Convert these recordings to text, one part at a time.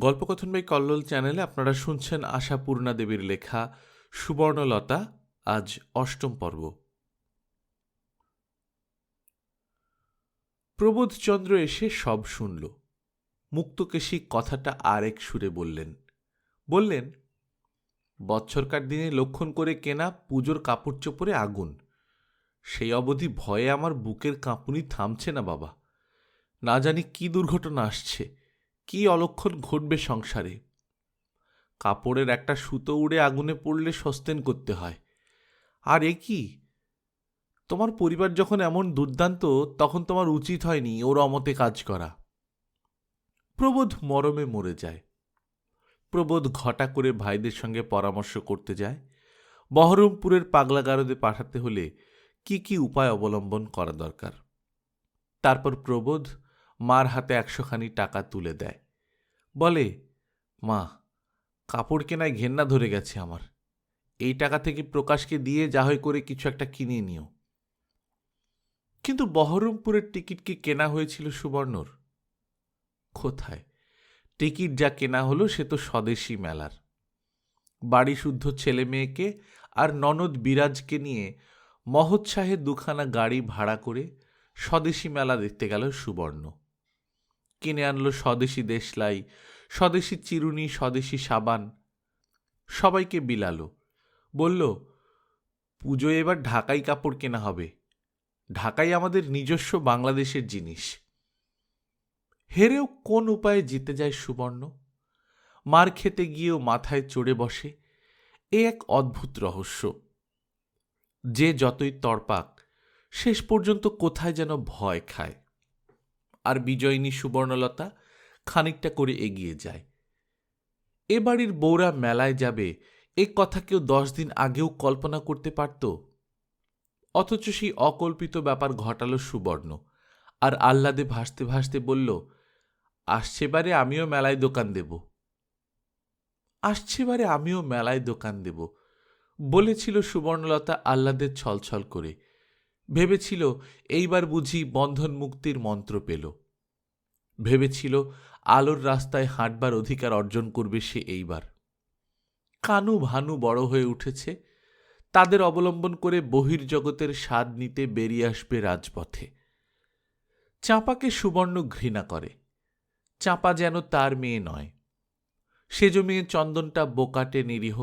গল্পকথন by Kallol চ্যানেলে আপনারা শুনছেন আশাপূর্ণা দেবীর লেখা সুবর্ণলতা, আজ অষ্টম পর্ব। প্রবোধচন্দ্র এসে সব শুনল। মুক্তকেশী কথাটা আরেক সুরে বললেন, বৎসরকার দিনে লক্ষণ করে কেনা পুজোর কাপড় চোপড়ে আগুন। সেই অবধি ভয়ে আমার বুকের কাঁপুনি থামছে না বাবা। না জানি কি দুর্ঘটনা আসছে, কি অলক্ষণ ঘটবে সংসারে। কাপড়ের একটা সুতো উড়ে আগুনে পড়লে সস্তেন করতে হয়। আর এ কি, তোমার পরিবার যখন এমন দুর্দান্ত, তখন তোমার উচিত হয়নি ওর অমতে কাজ করা। প্রবোধ মরমে মরে যায়। প্রবোধ ঘটা করে ভাইদের সঙ্গে পরামর্শ করতে যায় বহরমপুরের পাগলাগারদে পাঠাতে হলে কি কি উপায় অবলম্বন করা দরকার। তারপর প্রবোধ মার হাতে 100 টাকা তুলে দেয়। বলে, মা, কাপড় কেনায় ঘেন্না ধরে গেছে আমার। এই টাকা থেকে প্রকাশকে দিয়ে যা হয় করে কিছু একটা কিনে নিও। কিন্তু বহরমপুরের টিকিট কি কেনা হয়েছিল সুবর্ণর? কোথায়? টিকিট যা কেনা হলো সে তো স্বদেশী মেলার। বাড়ি শুদ্ধ ছেলে মেয়েকে আর ননদ বিরাজকে নিয়ে মহোৎসাহে 2খানা গাড়ি ভাড়া করে স্বদেশী মেলা দেখতে গেল সুবর্ণ। কিনে আনলো স্বদেশী দেশলাই, স্বদেশী চিরুনি, স্বদেশী সাবান। সবাইকে বিলালো। বলল, পুজোয় এবার ঢাকাই কাপড় কেনা হবে। ঢাকাই আমাদের নিজস্ব বাংলাদেশের জিনিস। হেরেও কোন উপায়ে জিতে যায় সুবর্ণ? মার খেতে গিয়েও মাথায় চড়ে বসে। এ এক অদ্ভুত রহস্য। যে যতই তড়পাক, শেষ পর্যন্ত কোথায় যেন ভয় খায়। আর বিজয়িনী সুবর্ণলতা খানিকটা করে এগিয়ে যায়। এ বাড়ির বউরা মেলায় যাবে, এ কথা কেউ 10 দিন আগেও কল্পনা করতে পারত? অথচ সেই অকল্পিত ব্যাপার ঘটাল সুবর্ণ, আর আহ্লাদে ভাসতে ভাসতে বলল, আসছেবারে আমিও মেলায় দোকান দেব বলেছিল সুবর্ণলতা আহ্লাদের ছলছল করে। ভেবেছিল এইবার বুঝি বন্ধন মুক্তির মন্ত্র পেল। ভেবেছিল আলোর রাস্তায় হাঁটবার অধিকার অর্জন করবে সে এইবার। কানু ভানু বড় হয়ে উঠেছে, তাদের অবলম্বন করে বহির্জগতের স্বাদ নিতে বেরিয়ে আসবে রাজপথে। চাঁপাকে সুবর্ণ ঘৃণা করে। চাঁপা যেন তার মেয়ে নয়। সেজ মেয়ে চন্দনটা বোকাটে নিরীহ।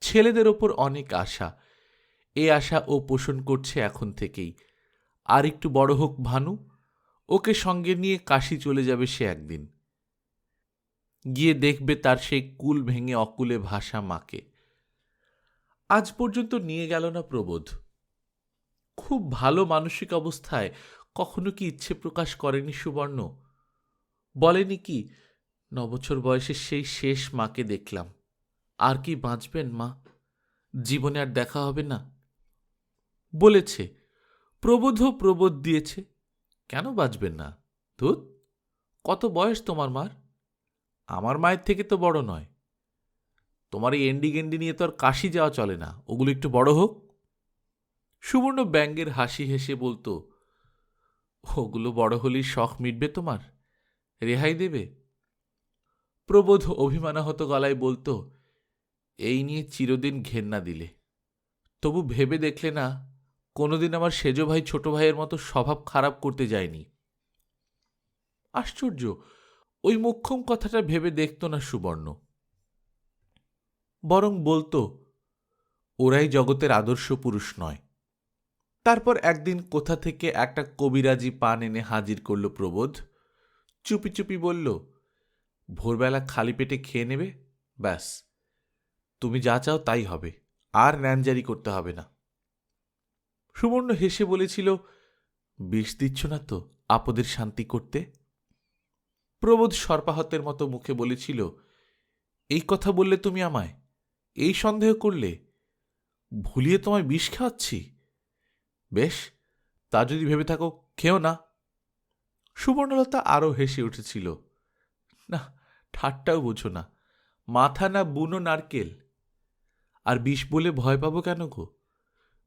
ছেলেদের ওপর অনেক আশা। এ আশা ও পোষণ করছে এখন থেকেই। আর একটু বড় হোক ভানু, ওকে সঙ্গে নিয়ে কাশি চলে যাবে সে একদিন। গিয়ে দেখবে তার সেই কুল ভেঙে অকুলে ভাষা মাকে। আজ পর্যন্ত নিয়ে গেল না প্রবোধ। খুব ভালো মানসিক অবস্থায় কখনো কি ইচ্ছে প্রকাশ করেনি সুবর্ণ? বলেনি কি, 9 বছর বয়সে সেই শেষ মাকে দেখলাম, আর কি বাঁচবেন মা? জীবনে আর দেখা হবে না। বলেছে, প্রবোধ দিয়েছে। কেন বাঁচবেন না? ধুত, কত বয়স তোমার মার? আমার মায়ের থেকে তো বড় নয়। তোমার এই এন্ডি গেন্ডি নিয়ে তো আর কাশি যাওয়া চলে না, ওগুলো একটু বড় হোক। সুবর্ণ ব্যঙ্গের হাসি হেসে বলতো, ওগুলো বড় হলেই শখ মিটবে তোমার? রেহাই দেবে? প্রবোধ অভিমানাহত গলায় বলতো, এই নিয়ে চিরদিন ঘেন্না দিলে। তবু ভেবে দেখলে না, কোনোদিন আমার সেজ ভাই ছোট ভাইয়ের মতো স্বভাব খারাপ করতে যায়নি। আশ্চর্য, ওই মোক্ষম কথাটা ভেবে দেখত না সুবর্ণ। বরং বলতো, ওরাই জগতের আদর্শ পুরুষ নয়। তারপর একদিন কোথা থেকে একটা কবিরাজি পান এনে হাজির করল প্রবোধ। চুপি চুপি বলল, ভোরবেলা খালি পেটে খেয়ে নেবে, ব্যাস, তুমি যা চাও তাই হবে, আর ন্যানজারি করতে হবে না। সুবর্ণ হেসে বলেছিল, বিষ দিচ্ছ না তো আপদের শান্তি করতে? প্রবোধ সর্পাহতের মতো মুখে বলেছিল, এই কথা বললে তুমি আমায়? এই সন্দেহ করলে? ভুলিয়ে তোমায় বিষ খাওয়াচ্ছি? বেশ, তা যদি ভেবে থাকো, খেও না। সুবর্ণলতা আরও হেসে উঠেছিল। না, ঠাট্টাও বোঝো না, মাথা না বুনো নারকেল। আর বিষ বলে ভয় পাবো কেন গো?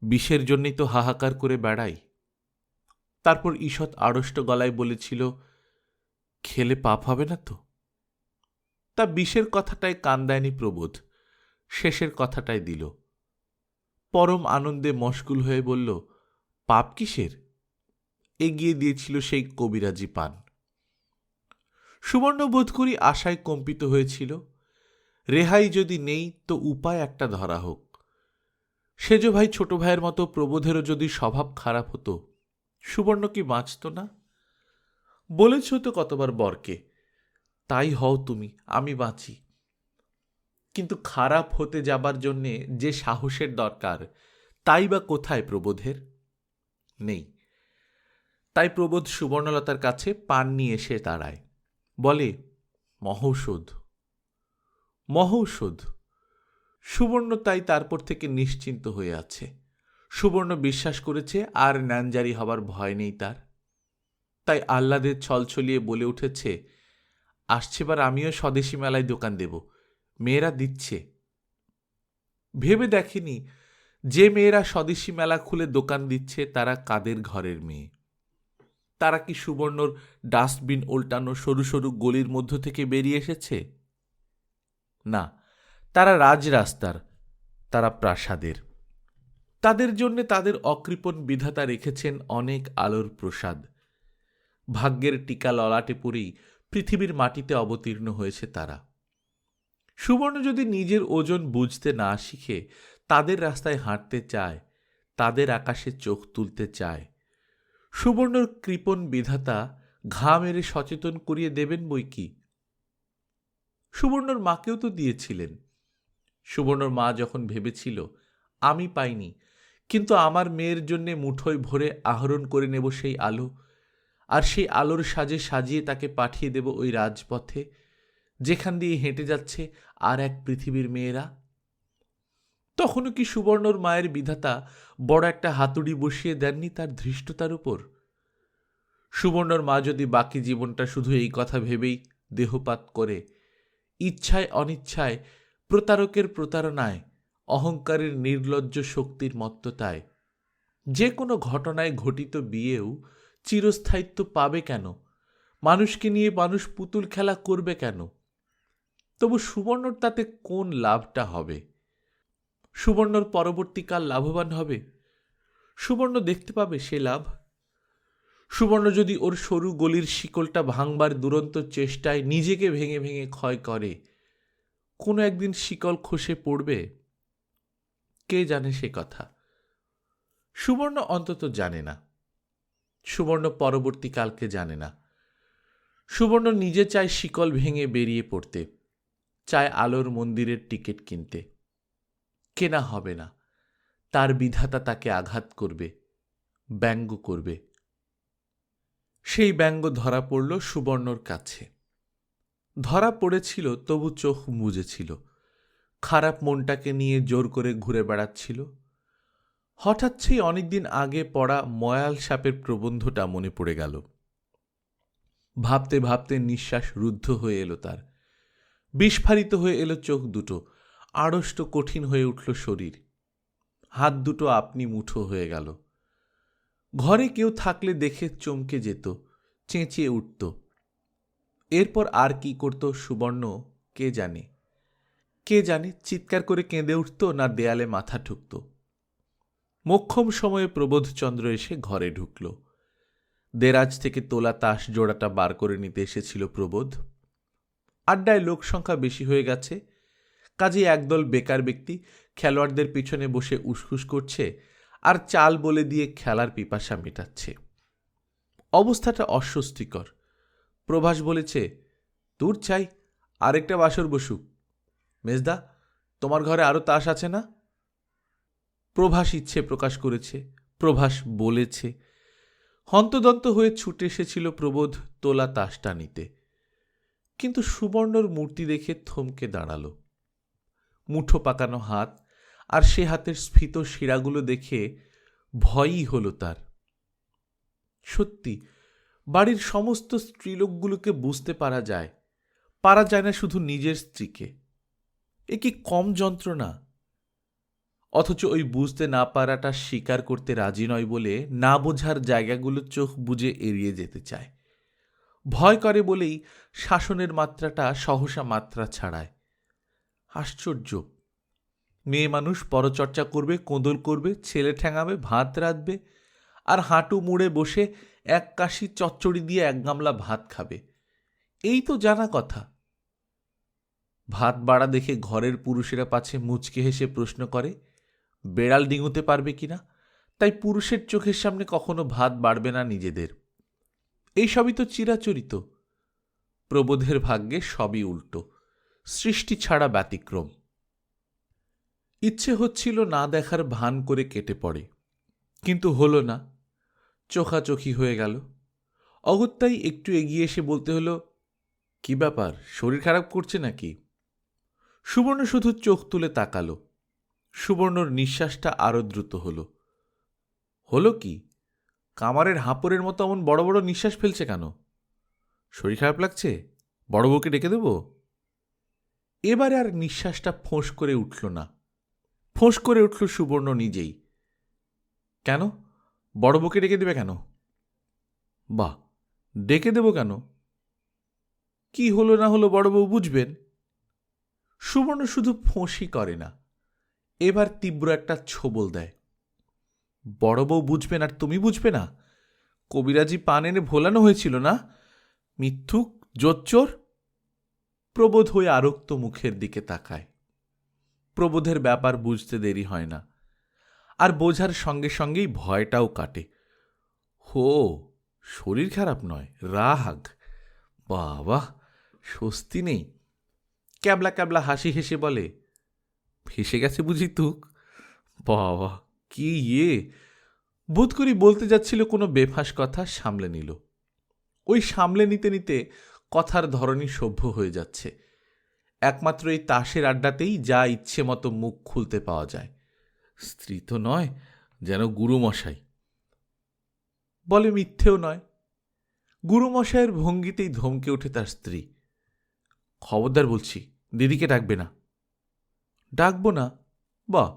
বিষের জন্যই তো হাহাকার করে বেড়াই। তারপর ঈষৎ আড়ষ্ট গলায় বলেছিল, খেলে পাপ হবে না তো? তা বিষের কথাটায় কান দেয়নি প্রবোধ, শেষের কথাটাই দিল। পরম আনন্দে মশগুল হয়ে বলল, পাপ কিসের? এগিয়ে দিয়েছিল সেই কবিরাজি পান। সুবর্ণ বোধ করি আশায় কম্পিত হয়েছিল, রেহাই যদি নেই তো উপায় একটা ধরা হোক। সেজ ভাই ছোট ভাইয়ের মতো প্রবোধেরও যদি স্বভাব খারাপ হতো, সুবর্ণ কি বাঁচত না? বলেছ তো কতবার বরকে, তাই হও তুমি, আমি বাঁচি। কিন্তু খারাপ হতে যাবার জন্যে যে সাহসের দরকার, তাই বা কোথায় প্রবোধের? নেই। তাই প্রবোধ সুবর্ণলতার কাছে পান নিয়ে এসে দাঁড়ায়, বলে, মহৌষধ। মহৌষধ। সুবর্ণ তাই তারপর থেকে নিশ্চিন্ত হয়ে আছে। সুবর্ণ বিশ্বাস করেছে আর ন্যানজারি হবার ভয় নেই তার। তাই আহ্লাদের ছলছলিয়ে বলে উঠেছে, আসছেবার আমিও স্বদেশী মেলায় দোকান দেব, মেয়েরা দিচ্ছে। ভেবে দেখেনি যে মেয়েরা স্বদেশী মেলা খুলে দোকান দিচ্ছে তারা কাদের ঘরের মেয়ে। তারা কি সুবর্ণর ডাস্টবিন উল্টানো সরু সরু গলির মধ্য থেকে বেরিয়ে এসেছে? না, তারা রাজরাস্তার, তারা প্রাসাদের। তাদের জন্যে তাদের অকৃপণ বিধাতা রেখেছেন অনেক আলোর প্রসাদ। ভাগ্যের টিকা ললাটে পরেই পৃথিবীর মাটিতে অবতীর্ণ হয়েছে তারা। সুবর্ণ যদি নিজের ওজন বুঝতে না শিখে তাদের রাস্তায় হাঁটতে চায়, তাদের আকাশে চোখ তুলতে চায়, সুবর্ণর কৃপণ বিধাতা ঘা মেরে সচেতন করিয়ে দেবেন বই কি। সুবর্ণর মাকেও তো দিয়েছিলেন। সুবর্ণর মা যখন ভেবেছিল, আমি পাইনি, কিন্তু আমার মেয়ের জন্যে মুঠোয় ভরে আহরণ করে নেব সেই আলো, আর সেই আলোর সাজে সাজিয়ে তাকে পাঠিয়ে দেব ওই রাজপথে, যেখান দিয়ে হেঁটে যাচ্ছে আর এক পৃথিবীর মেয়েরা। তখনও কি সুবর্ণর মায়ের বিধাতা বড় একটা হাতুড়ি বসিয়ে দেননি তার ধৃষ্টতার উপর? সুবর্ণর মা যদি বাকি জীবনটা শুধু এই কথা ভেবেই দেহপাত করে, ইচ্ছায় অনিচ্ছায়, প্রতারকের প্রতারণায়, অহংকারের নির্লজ্জ শক্তির মত্ততায়, যে কোনো ঘটনায় ঘটিত বিয়েও চিরস্থায়িত্ব পাবে কেন? মানুষকে নিয়ে মানুষ পুতুল খেলা করবে কেন? তবু সুবর্ণর তাতে কোন লাভটা হবে? সুবর্ণর পরবর্তীকাল লাভবান হবে? সুবর্ণ দেখতে পাবে সে লাভ? সুবর্ণ যদি ওর সরু গলির শিকলটা ভাঙবার দুরন্ত চেষ্টায় নিজেকে ভেঙে ভেঙে ক্ষয় করে, কোনো একদিন শিকল খসে পড়বে? কে জানে সে কথা? সুবর্ণ অন্তত জানে না। সুবর্ণ পরবর্তীকালকে জানে না। সুবর্ণ নিজে চায় শিকল ভেঙে বেরিয়ে পড়তে, চায় আলোর মন্দিরের টিকিট কিনতে। কেনা হবে না, তার বিধাতা তাকে আঘাত করবে, ব্যঙ্গ করবে। সেই ব্যঙ্গ ধরা পড়ল সুবর্ণর কাছে। ধরা পড়েছিল, তবু চোখ মুজেছিল, খারাপ মনটাকে নিয়ে জোর করে ঘুরে বেড়াচ্ছিল। হঠাৎ সেই অনেকদিন আগে পড়া ময়াল সাপের প্রবন্ধটা মনে পড়ে গেল। ভাবতে ভাবতে নিঃশ্বাস রুদ্ধ হয়ে এলো তার, বিস্ফারিত হয়ে এলো চোখ দুটো, আড়ষ্ট কঠিন হয়ে উঠল শরীর, হাত দুটো আপনি মুঠো হয়ে গেল। ঘরে কেউ থাকলে দেখে চমকে যেত, চেঁচিয়ে উঠত। এরপর আর কি করত সুবর্ণ কে জানে? কে জানে, চিৎকার করে কেঁদে উঠত না দেয়ালে মাথা ঠুকত। মোক্ষম সময়ে প্রবোধচন্দ্র এসে ঘরে ঢুকল। দেরাজ থেকে তোলা তাস জোড়াটা বার করে নিতে এসেছিল প্রবোধ। আড্ডায় লোক সংখ্যা বেশি হয়ে গেছে, কাজেই একদল বেকার ব্যক্তি খেলোয়াড়দের পিছনে বসে উসখুস করছে আর চাল বলে দিয়ে খেলার পিপাসা মেটাচ্ছে। অবস্থাটা অস্বস্তিকর। প্রভাস বলেছে, দূর চাই, আরেকটা বাসর বসুক। মেজদা, তোমার ঘরে আরো তাস আছে না? প্রভাস ইচ্ছে প্রকাশ করেছে, প্রভাস বলেছে। হন্তদন্ত হয়ে ছুটে এসেছিল প্রবোধ তোলা তাসটা নিতে, কিন্তু সুবর্ণর মূর্তি দেখে থমকে দাঁড়াল। মুঠো পাকানো হাত আর সে হাতের স্ফীত শিরাগুলো দেখে ভয়ই হলো তার। সত্যি, বাড়ির সমস্ত স্ত্রীলোকগুলোকে বুঝতে পারা যায় না শুধু নিজের স্ত্রীকে। এ কি কম যন্ত্রণা? অথচ ওই বুঝতে না পারাটা স্বীকার করতে রাজি নয় বলে না বোঝার জায়গাগুলো চোখ বুজে এড়িয়ে যেতে চায়। ভয় করে বলেই শাসনের মাত্রাটা সহসা মাত্রা ছাড়ায়। আশ্চর্য! মেয়ে মানুষ পরচর্চা করবে, কোঁদল করবে, ছেলে ঠ্যাঙাবে, ভাত রাঁধবে, আর হাঁটু মুড়ে বসে এক কাশি চচ্চড়ি দিয়ে এক গামলা ভাত খাবে, এই তো জানা কথা। ভাত বাড়া দেখে ঘরের পুরুষেরা পাছে মুচকে হেসে প্রশ্ন করে বেড়াল ডিঙুতে পারবে কিনা, তাই পুরুষের চোখের সামনে কখনো ভাত বাড়বে না নিজেদের। এই সবই তো চিরাচরিত। প্রবোধের ভাগ্যে সবই উল্টো, সৃষ্টি ছাড়া ব্যতিক্রম। ইচ্ছে হচ্ছিল না দেখার ভান করে কেটে পড়ে, কিন্তু হলো না, চোখাচোখি হয়ে গেল। অগত্যাই একটু এগিয়ে এসে বলতে হলো, কি ব্যাপার, শরীর খারাপ করছে নাকি? সুবর্ণ শুধু চোখ তুলে তাকালো। সুবর্ণর নিঃশ্বাসটা আরো দ্রুত হলো। হলো কি? কামারের হাঁপড়ের মতো এমন বড় বড় নিঃশ্বাস ফেলছে কেন? শরীর খারাপ লাগছে? বড় বউকে ডেকে দেব? এবারে আর নিঃশ্বাসটা ফোঁস করে উঠল না। ফোঁস করে উঠল সুবর্ণ নিজেই। কেন? বড় বউকে ডেকে দেবে কেন? বাহ, ডেকে দেব কেন? কি হলো না হলো বড় বউ বুঝবেন। সুবর্ণ শুধু ফোঁসই করে না, এবার তীব্র একটা ছোবল দেয়। বড় বউ বুঝবেন আর তুমি বুঝবে না? কবিরাজি পান এনে ভোলানো হয়েছিল না? মিথ্যুক, জোচ্চোর! প্রবোধ হয়ে আরক্ত মুখের দিকে তাকায়। প্রবোধের ব্যাপার বুঝতে দেরি হয় না, আর বোঝার সঙ্গে সঙ্গেই ভয়টাও কাটে। হো, শরীর খারাপ নয়, রাগ! বাবা, স্বস্তি নেই। ক্যাবলা ক্যাবলা হাসি হেসে বলে, ফেসে গেছে বুঝি তুক? বাবা, কি ইয়ে! বোধ করি বলতে যাচ্ছিল কোনো বেফাঁস কথা, সামলে নিল। ওই সামলে নিতে নিতে কথার ধরনই সভ্য হয়ে যাচ্ছে। একমাত্র এই তাসের আড্ডাতেই যা ইচ্ছে মতো মুখ খুলতে পাওয়া যায়। স্ত্রী তো নয়, যেন গুরুমশাই। বলে মিথ্যেও নয়। গুরুমশাইয়ের ভঙ্গিতেই ধমকে ওঠে তার স্ত্রী। খবরদার বলছি, দিদিকে ডাকবে না। ডাকবো না? বাহ,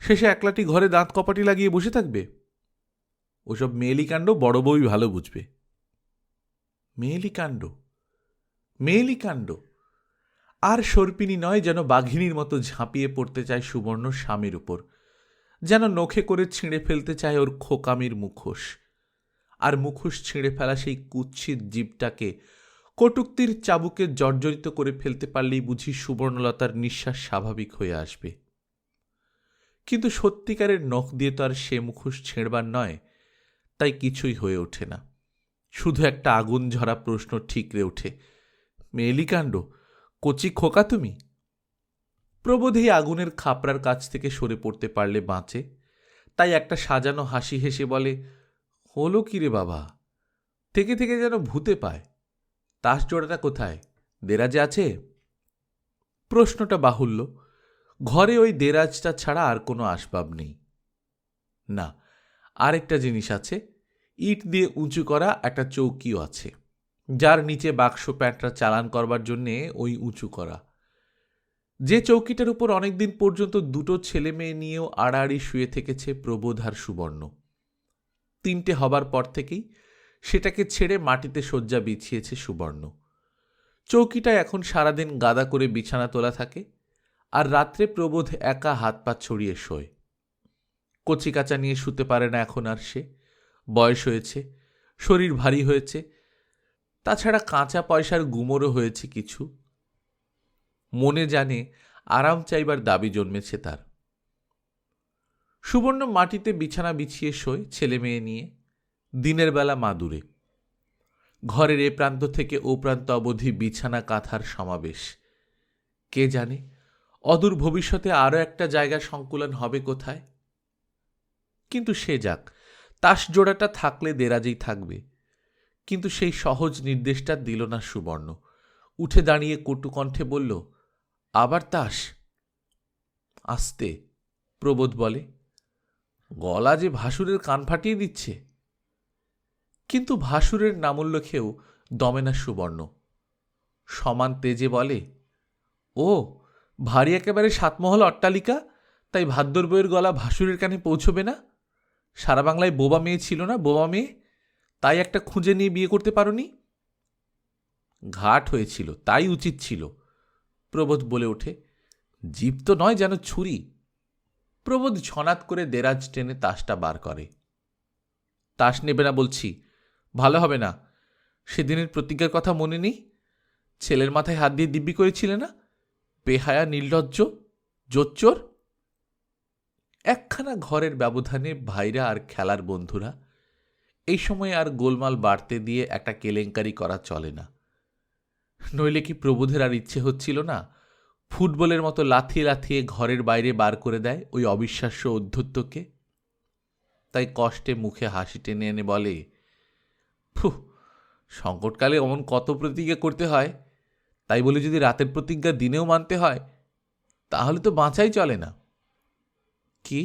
শেষে একলাটি ঘরে দাঁত কপাটি লাগিয়ে বসে থাকবে? ওসব মেয়েলি কাণ্ড বড় বউই ভালো বুঝবে। মেয়েলি কাণ্ড, মেয়েলি কাণ্ড! আর সর্পিনী নয়, যেন বাঘিনীর মতো ঝাঁপিয়ে পড়তে চায় সুবর্ণ স্বামীর উপর, যেন নখে করে ছিঁড়ে ফেলতে চায় ওর খোকামির মুখোশ। আর মুখোশ ছিঁড়ে ফেলা সেই কুৎসিত জীবটাকে কটূক্তির চাবুকে জর্জরিত করে ফেলতে পারলেই বুঝি সুবর্ণলতার নিঃশ্বাস স্বাভাবিক হয়ে আসবে। কিন্তু সত্যিকারের নখ দিয়ে তো আর সে মুখোশ ছেঁড়বার নয়, তাই কিছুই হয়ে ওঠে না। শুধু একটা আগুন ঝরা প্রশ্ন ঠিকরে ওঠে, মেয়েলি কাণ্ড, কচি খোকা তুমি? প্রবোধ এই আগুনের খাপড়ার কাছ থেকে সরে পড়তে পারলে বাঁচে, তাই একটা সাজানো হাসি হেসে বলে, হলো কি রে বাবা? থেকে থেকে যেন ভূতে পায়। তাস জোড়াটা কোথায়? দেরাজে আছে? প্রশ্নটা বাহুল্য। ঘরে ওই দেরাজটা ছাড়া আর কোনো আসবাব নেই। না, আরেকটা জিনিস আছে, ইট দিয়ে উঁচু করা একটা চৌকিও আছে, যার নিচে বাক্স প্যাঁটরা চালান করবার জন্যে ওই উঁচু করা। যে চৌকিটার উপর অনেকদিন পর্যন্ত দুটো ছেলে মেয়ে নিয়েও আড়াআড়ি শুয়ে থেকেছে প্রবোধ আর সুবর্ণ। 3টে হবার পর থেকেই সেটাকে ছেড়ে মাটিতে শয্যা বিছিয়েছে সুবর্ণ। চৌকিটায় এখন সারাদিন গাদা করে বিছানা তোলা থাকে, আর রাত্রে প্রবোধ একা হাত পা ছড়িয়ে শোয়। কচিকাচা নিয়ে শুতে পারে না এখন আর সে। বয়স হয়েছে, শরীর ভারী হয়েছে, তাছাড়া কাঁচা পয়সার গুমরও হয়েছে কিছু। মনে জানে আরাম চাইবার দাবি জন্মেছে তার। সুবর্ণ মাটিতে বিছানা বিছিয়ে শোয় ছেলে মেয়ে নিয়ে। দিনের বেলা মাদুরে। ঘরের এ প্রান্ত থেকে ও প্রান্ত অবধি বিছানা কাঁথার সমাবেশ। কে জানে অদূর ভবিষ্যতে আরও একটা জায়গা সংকুলন হবে কোথায়। কিন্তু সে যাক, তাস জোড়াটা থাকলে দেরাজেই থাকবে। কিন্তু সেই সহজ নির্দেশটা দিল না সুবর্ণ। উঠে দাঁড়িয়ে কটুকণ্ঠে বলল, আবার তাস? আস্তে, প্রবোধ বলে, গলা যে ভাসুরের কান ফাটিয়ে দিচ্ছে। কিন্তু ভাসুরের নামোল্লেখেও দমে না সুবর্ণ। সমান তেজে বলে, ও ভারী একেবারে 7 মহল অট্টালিকা, তাই ভাদ্যর বইয়ের গলা ভাসুরের কানে পৌঁছবে না? সারা বাংলায় বোবা মেয়ে ছিল না, বোবা মেয়ে, তাই একটা খুঁজে নিয়ে বিয়ে করতে পারোনি? ঘাট হয়েছিল, তাই উচিত ছিল। প্রবোধ বলে ওঠে। জীব তো নয়, যেন ছুরি। প্রবোধ ছনাত করে দেরাজ টেনে তাসটা বার করে। তাস নেবে না বলছি। ভালো হবে না। সেদিনের প্রতিজ্ঞার কথা মনে নেই? ছেলের মাথায় হাত দিয়ে দিব্যি করেছিলে না? বেহায়া, নির্লজ্জ, জোচ্চোর। একখানা ঘরের ব্যবধানে ভাইরা আর খেলার বন্ধুরা। এই সময় আর গোলমাল বাড়তে দিয়ে একটা কেলেঙ্কারি করা চলে না। নইলে কি প্রবোধের আর ইচ্ছে হচ্ছিল না ফুটবলের মতো লাথিয়ে লাথিয়ে ঘরের বাইরে বার করে দেয় ওই অবিশ্বাস্য অধ্যত্বকে? তাই কষ্টে মুখে হাসি টেনে এনে বলে, ফুহ, সংকটকালে অমন কত প্রতিজ্ঞা করতে হয়। তাই বলে যদি রাতের প্রতিজ্ঞা দিনেও মানতে হয়, তাহলে তো বাঁচাই চলে না। কি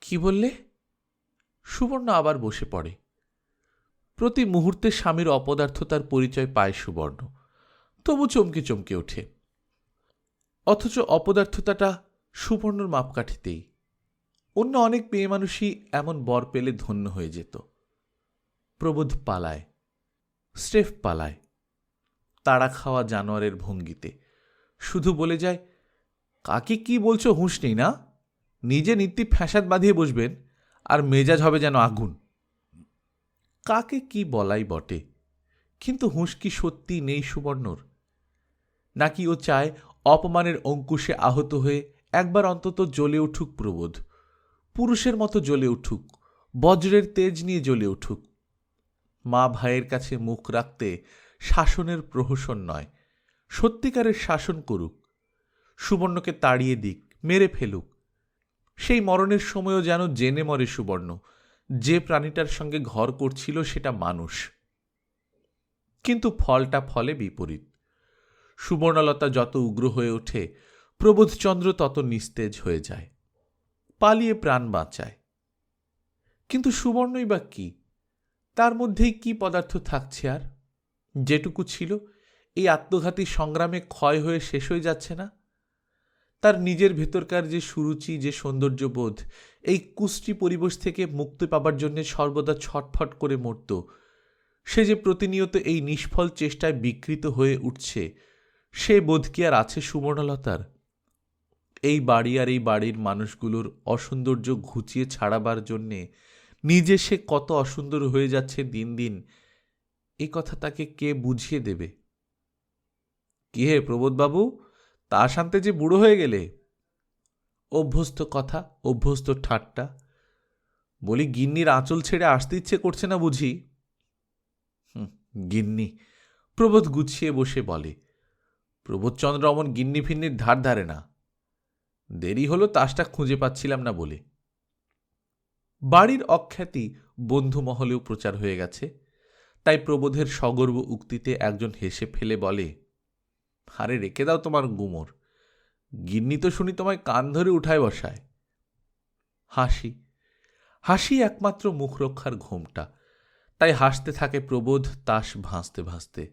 কি বললে? সুবর্ণ আবার বসে পড়ে। প্রতি মুহূর্তে স্বামীর অপদার্থতার পরিচয় পায় সুবর্ণ, তবু চমকে চমকে ওঠে। অথচ অপদার্থতাটা সুবর্ণর মাপকাঠিতেই। অন্য অনেক মেয়ে মানুষই এমন বর পেলে ধন্য হয়ে যেত। প্রবোধ পালায়, স্রেফ পালায়, তাড়া খাওয়া জানোয়ারের ভঙ্গিতে। শুধু বলে যায়, কাকে কি বলছো হুঁশ নেই না? নিজে নিত্যি ফ্যাসাদ বাঁধিয়ে বসবেন, আর মেজাজ হবে যেন আগুন। কাকে কি বলাই বটে, কিন্তু হুঁশ কি সত্যি নেই সুবর্ণর? নাকি ও চায় অপমানের অঙ্কুশে আহত হয়ে একবার অন্তত জ্বলে উঠুক প্রবোধ, পুরুষের মতো জ্বলে উঠুক, বজ্রের তেজ নিয়ে জ্বলে উঠুক। মা ভাইয়ের কাছে মুখ রাখতে শাসনের প্রহসন নয়, সত্যিকারের শাসন করুক। সুবর্ণকে তাড়িয়ে দিক, মেরে ফেলুক। সেই মরণের সময়ও যেন জেনে মরে সুবর্ণ যে প্রাণীটার সঙ্গে ঘর করছিল সেটা মানুষ। কিন্তু ফলটা ফলে বিপরীত। সুবর্ণলতা যত উগ্র হয়ে ওঠে, প্রবোধচন্দ্র তত নিস্তেজ হয়ে যায়, পালিয়ে প্রাণ বাঁচায়। কিন্তু সুবর্ণই বা কি? তার মধ্যেই কি পদার্থ থাকছে আর? যেটুকু ছিল এই আত্মঘাতী সংগ্রামে ক্ষয় হয়ে শেষ হয়ে যাচ্ছে না? তার নিজের ভেতরকার যে সুরুচি, যে সৌন্দর্যবোধ, এই কুষ্টি পরিবেশ থেকে মুক্তি পাবার জন্য সর্বদা ছটফট করে মরত, সে যে প্রতিনিয়ত এই নিষ্ফল চেষ্টায় বিকৃত হয়ে উঠছে, সে বোধ কি আর আছে সুবর্ণলতার? এই বাড়ি আর এই বাড়ির মানুষগুলোর অসৌন্দর্য ঘুচিয়ে ছাড়াবার জন্যে নিজে সে কত অসুন্দর হয়ে যাচ্ছে দিন দিন, এ কথা তাকে কে বুঝিয়ে দেবে? কি হে প্রবোধবাবু, তা শান্তে যে বুড়ো হয়ে গেলে? অভ্যস্ত কথা, অভ্যস্ত ঠাট্টা। বলি, গিন্নির আঁচল ছেড়ে আসতে ইচ্ছে করছে না বুঝি? গিন্নি, প্রবোধ গুছিয়ে বসে বলে। প্রবোধচন্দ্র অমন গিন্নি ফিন্নির ধার ধারে না। দেরি হলো তাসটা খুঁজে পাচ্ছিলাম না বলে। বাড়ির অখ্যাতি বন্ধু মহলেও প্রচার হয়ে গেছে, তাই প্রবোধের সগর্ব উক্তিতে একজন হেসে ফেলে বলে, আরে রেখে দাও তোমার গুমর, গিন্নি তো শুনি তোমায় কান ধরে উঠায় বসায়। হাসি, হাসি একমাত্র মুখরক্ষার ঘোমটা, তাই হাসতে থাকে প্রবোধ তাস ভাসতে ভাসতে।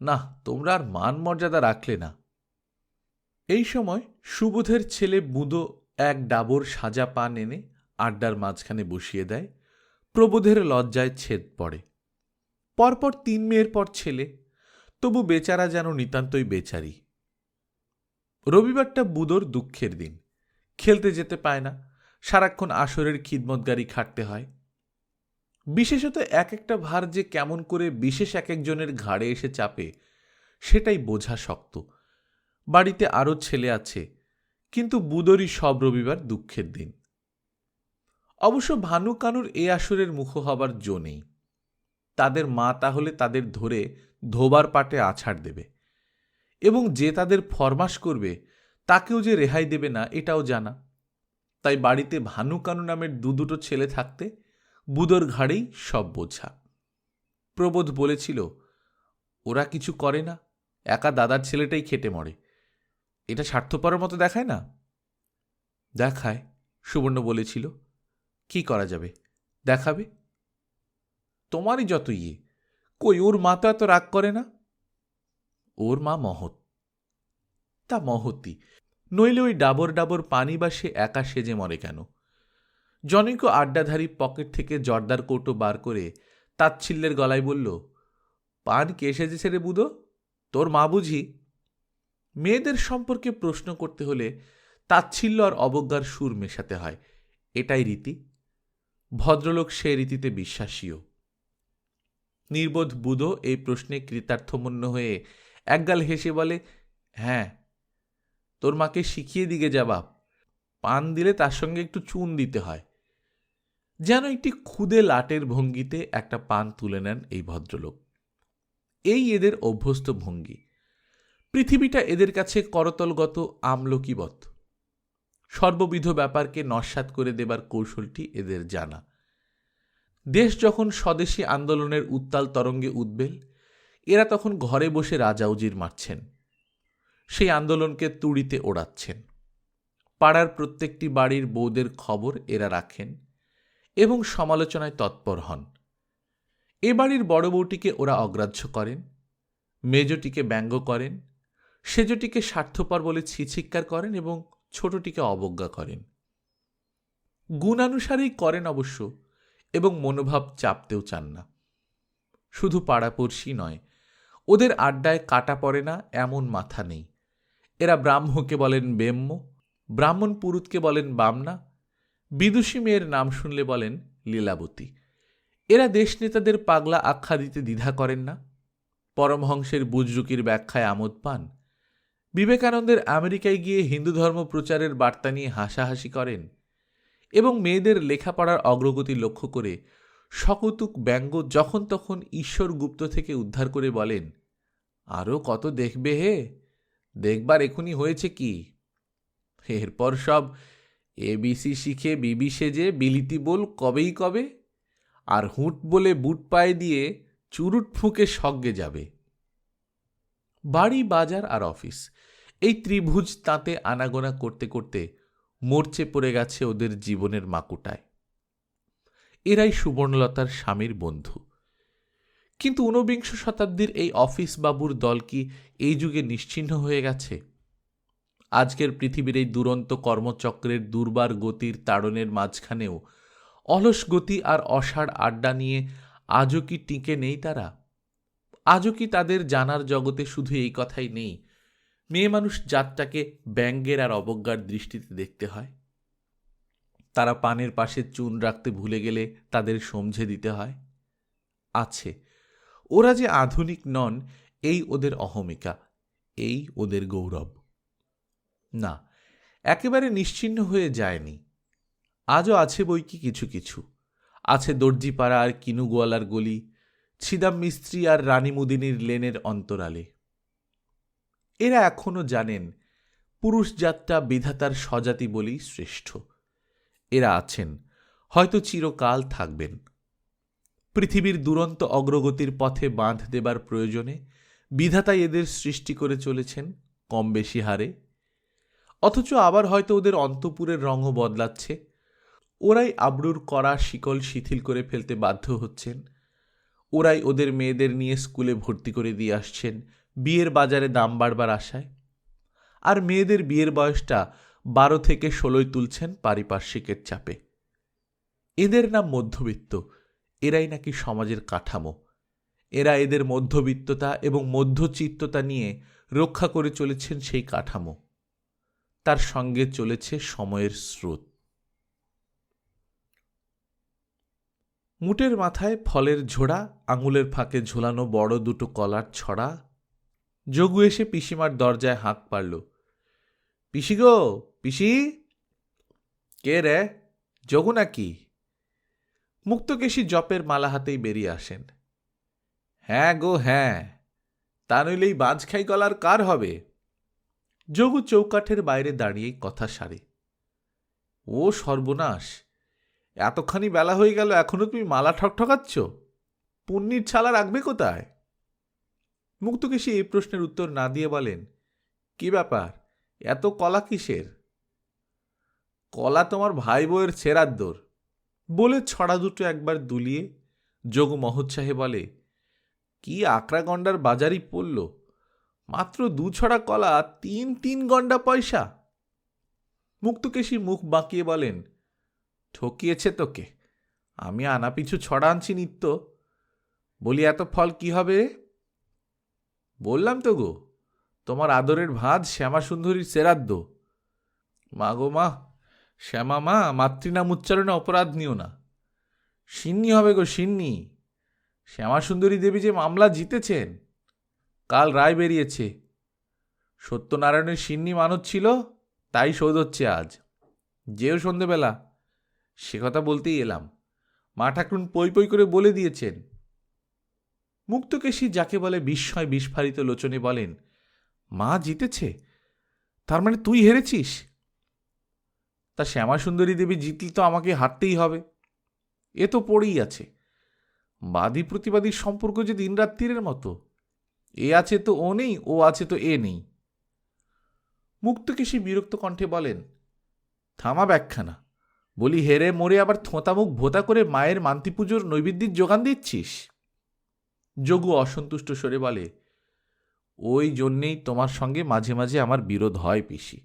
না, তোমরা আর মান মর্যাদা রাখলে না। এই সময় সুবোধের ছেলে বুদো এক ডাবর সাজা পান এনে আড্ডার মাঝখানে বসিয়ে দেয়। প্রবোধের লজ্জায় ছেদ পড়ে। পরপর 3 মেয়ের পর ছেলে, তবু বেচারা যেন নিতান্তই বেচারি। রবিবারটা বুদোর দুঃখের দিন। খেলতে যেতে পায় না, সারাক্ষণ আসরের খিদমতগারি খাটতে হয়। বিশেষত এক একটা ভার যে কেমন করে বিশেষ এক একজনের ঘাড়ে এসে চাপে, সেটাই বোঝা শক্ত। বাড়িতে আরও ছেলে আছে, কিন্তু বুদোরই সব রবিবার দুঃখের দিন। অবশ্য ভানু কানুর এ আসরের মুখ হবার জো নেই। তাদের মা তাহলে তাদের ধরে ধোবার পাটে আছাড় দেবে, এবং যে তাদের ফরমাস করবে তাকেও যে রেহাই দেবে না এটাও জানা। তাই বাড়িতে ভানু কানু নামের দুটো ছেলে থাকতে বুদোর ঘাড়েই সব বোঝা। প্রবোধ বলেছিল, ওরা কিছু করে না, একা দাদার ছেলেটাই খেটে মরে। এটা স্বার্থপরের মতো দেখায় না? দেখায়, সুবর্ণ বলেছিল। কি করা যাবে, দেখাবে। তোমারই যত ইয়ে, কই ওর মা তো এত রাগ করে না। ওর মা মহৎ। তা মহতি, নইলে ওই ডাবর ডাবর পানি বা সে একা সেজে মরে কেন? জনৈক আড্ডাধারী পকেট থেকে জর্দার কৌটো বার করে তাচ্ছিল্যের গলায় বলল, পান কে সেজেছে রে বুধো? তোর মা বুঝি? মেয়েদের সম্পর্কে প্রশ্ন করতে হলে তাচ্ছিল্য আর অবজ্ঞার সুর মেশাতে হয়, এটাই রীতি। ভদ্রলোক সে রীতিতে বিশ্বাসীও। নির্বোধ বুধো এই প্রশ্নে কৃতার্থমন্য হয়ে একগাল হেসে বলে, হ্যাঁ, তোর মাকে শিখিয়ে দিগে যা বাপ, পান দিলে তার সঙ্গে একটু চুন দিতে হয়। যেন একটি খুদে লাটের ভঙ্গিতে একটা পান তুলে নেন এই ভদ্রলোক। এই এদের অভ্যস্ত ভঙ্গি। পৃথিবীটা এদের কাছে করতলগত আমলকিবৎ। সর্ববিধ ব্যাপারকে নস্যাৎ করে দেবার কৌশলটি এদের জানা। দেশ যখন স্বদেশী আন্দোলনের উত্তাল তরঙ্গে উদ্বেল, এরা তখন ঘরে বসে রাজাউজির মারছেন, সেই আন্দোলনকে তুড়িতে ওড়াচ্ছেন। পাড়ার প্রত্যেকটি বাড়ির বউদের খবর এরা রাখেন এবং সমালোচনায় তৎপর হন। এ বাড়ির বড় বউটিকে ওরা অগ্রাহ্য করেন, মেজটিকে ব্যঙ্গ করেন, সেজটিকে স্বার্থপর বলে ছিছিক্কার করেন এবং ছোটটিকে অবজ্ঞা করেন। গুণানুসারেই করেন অবশ্য, এবং মনোভাব চাপতেও চান না। শুধু পাড়াপড়শি নয়, ওদের আড্ডায় কাটা পড়ে না এমন মাথা নেই। এরা ব্রাহ্মকে বলেন বেম্য, ব্রাহ্মণ পুরুতকে বলেন বামনা, বিদুষী মেয়ের নাম শুনলে বলেন লীলাবতী। এরা দেশনেতাদের পাগলা আখ্যা দিতে দ্বিধা করেন না, পরমহংসের বুজরুকির ব্যাখ্যায় আমোদ পান, বিবেকানন্দের আমেরিকায় গিয়ে হিন্দু ধর্ম প্রচারের বার্তা নিয়ে হাসাহাসি করেন এবং মেয়েদের লেখাপড়ার অগ্রগতি লক্ষ্য করে সকৌতুক ব্যঙ্গ যখন তখন ঈশ্বর গুপ্ত থেকে উদ্ধার করে বলেন, আরও কত দেখবে হে, দেখবার এখনই হয়েছে কি। এরপর সব এবিসি শিখে বিবি সেজে বিলিতি বল কবেই কবে, আর হুঁট বলে বুট পায়ে দিয়ে চুরুট ফুঁকে সজ্ঞে যাবে। বাড়ি, বাজার আর অফিস, এই ত্রিভুজ তাঁতে আনাগোনা করতে করতে মরচে পড়ে গেছে ওদের জীবনের মাকুটায়। এরাই সুবর্ণলতার স্বামীর বন্ধু। কিন্তু ঊনবিংশ শতাব্দীর এই অফিস বাবুর দল কি এই যুগে নিশ্চিহ্ন হয়ে গেছে? আজকের পৃথিবীর এই দুরন্ত কর্মচক্রের দুর্বার গতির তাড়নের মাঝখানেও অলস গতি আর অসাড় আড্ডা নিয়ে আজও কি টিকে নেই তারা? আজও কি তাদের জানার জগতে শুধু এই কথাই নেই, মেয়ে মানুষ জাতটাকে ব্যঙ্গের আর অবজ্ঞার দৃষ্টিতে দেখতে হয়? তারা পানের পাশে চুন রাখতে ভুলে গেলে তাদের সমঝে দিতে হয়? আছে। ওরা যে আধুনিক নন, এই ওদের অহমিকা, এই ওদের গৌরব। না, একেবারে নিশ্চিহ্ন হয়ে যায়নি। আজও আছে বই কি কিছু কিছু। আছে দর্জিপাড়া আর কিনুগোয়ালার গলি, ছিদাম মিস্ত্রি আর রানীমুদিনীর লেনের অন্তরালে। এরা এখনো জানেন পুরুষ জাতটা বিধাতার স্বজাতি বলেই শ্রেষ্ঠ। এরা আছেন, হয়তো চিরকাল থাকবেন। পৃথিবীর দুরন্ত অগ্রগতির পথে বাঁধ দেবার প্রয়োজনে বিধাতাই এদের সৃষ্টি করে চলেছেন কম বেশি হারে। অথচ আবার হয়তো ওদের অন্তপুরের রঙও বদলাচ্ছে। ওরাই আবরুর করা শিকল শিথিল করে ফেলতে বাধ্য হচ্ছেন। ওরাই ওদের মেয়েদের নিয়ে স্কুলে ভর্তি করে দিয়ে আসছেন বিয়ের বাজারে দাম বাড়বার আশায়। আর মেয়েদের বিয়ের বয়সটা 12 থেকে 16 তুলছেন পারিপার্শ্বিকের চাপে। এদের নাম মধ্যবিত্ত, এরাই নাকি সমাজের কাঠামো। এরা এদের মধ্যবিত্ততা এবং মধ্যচিত্ততা নিয়ে রক্ষা করে চলেছেন সেই কাঠামো। তার সঙ্গে চলেছে সময়ের স্রোত। মুটের মাথায় ফলের ঝোড়া, আঙুলের ফাঁকে ঝোলানো বড় দুটো কলার ছড়া। যোগু এসে পিসিমার দরজায় হাঁক পারল, পিসি গো, পিসি। কে রে, যোগু নাকি? মুক্তকেশী জপের মালা হাতেই বেরিয়ে আসেন। হ্যাঁ গো হ্যাঁ, তা নইলে এই বাঁঝখাই গলার কার হবে? যোগু চৌকাঠের বাইরে দাঁড়িয়েই কথা সারে। ও সর্বনাশ, এতখানি বেলা হয়ে গেল, এখনো তুমি মালা ঠকঠকাচ্ছ? পুণ্যির ছালা রাখবে কোথায়? মুক্তকেশী এই প্রশ্নের উত্তর না দিয়ে বলেন, কি ব্যাপার, এত কলা কিসের? কলা তোমার ভাই বউয়ের ছেঁড়ার দোর। বলে ছড়া দুটো একবার দুলিয়ে যোগু মহোৎসাহে বলে, কি আকড়া গন্ডার বাজারই পড়ল, মাত্র 2 ছড়া কলা 3 গন্ডা পয়সা। মুক্তকেশী মুখ বাঁকিয়ে বলেন, ঠকিয়েছে তোকে, আমি আনা পিছু ছড়া আনছি নিত্য। বলি এত ফল কি হবে? বললাম তো গো, তোমার আদরের ভাঁজ শ্যামাসুন্দরীর শ্রাদ্ধ। মা গো মা, শ্যামা মা, মাতৃনাম উচ্চারণে অপরাধ নিও না। সিন্নি হবে গো, সিন্নি। শ্যামাসুন্দরী দেবী যে মামলা জিতেছেন, কাল রায় বেরিয়েছে। সত্যনারায়ণের সিন্নি মানত ছিল, তাই শোধ হচ্ছে আজ। যেও সন্ধেবেলা। সে কথা বলতেই এলাম। মা ঠাকুরুন পই পই করে বলে দিয়েছেন। মুক্তকেশী যাকে বলে বিস্ময় বিস্ফারিত লোচনে বলেন, মা জিতেছে? তার মানে তুই হেরেছিস? তা শ্যামাসুন্দরী দেবী জিতলে তো আমাকে হারতেই হবে। এ তো পড়েই আছে। বাদী প্রতিবাদীর সম্পর্ক যে দিনরাত্রির মতো। এ আছে তো ও নেই, ও আছে তো এ নেই। মুক্তকেশী বিরক্ত কণ্ঠে বলেন, থামা ব্যাখ্যানা। বলি হেরে মরে আবার থোঁতামুখ ভোতা করে মায়ের মান্তি পুজোর নৈবেদ্যের যোগান দিচ্ছিস? যোগু অসন্তুষ্ট স্বরে বলে, ওই জন্যেই তোমার সঙ্গে মাঝে মাঝে আমার বিরোধ হয় পিসি।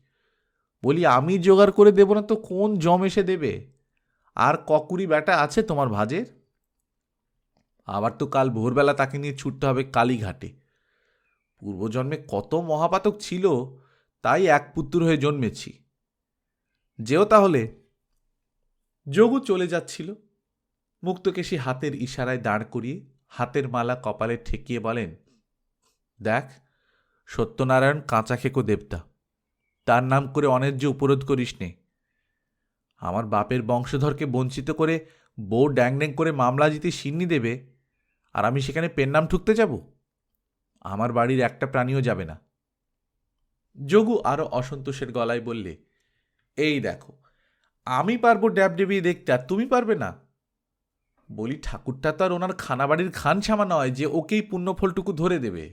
বলি আমি জোগাড় করে দেব না তো কোন জম এসে দেবে? আর ককুরি ব্যাটা আছে তোমার ভাজের? আবার তো কাল ভোরবেলা তাকে নিয়ে ছুটতে হবে কালীঘাটে। পূর্বজন্মে কত মহাপাতক ছিল, তাই এক পুত্র হয়ে জন্মেছি। যেও তাহলে। যোগু চলে যাচ্ছিল। মুক্তকেশী হাতের ইশারায় দাঁড় করিয়ে হাতের মালা কপালে ঠেকিয়ে বলেন, দেখ, সত্যনারায়ণ কাঁচা খেকো দেবতা, তার নাম করে অন্যায্য উপরোধ করিস নে। আমার বাপের বংশধরকে বঞ্চিত করে বউ ড্যাং ড্যাং করে মামলা জিতে সিন্নি দেবে, আর আমি সেখানে পেন নাম ঠুকতে যাব? আমার বাড়ির একটা প্রাণীও যাবে না। যোগু আরো অসন্তোষের গলায় বললে, এই দেখো, আমি পারবো ড্যাব ডেবিয়ে দেখতে, আর তুমি পারবে না? বলি ঠাকুরটা তো আর ওনার খানাবাড়ির খান ছামা নয় যে ওকেই পুণ্যফলটুকু ধরে দেবে।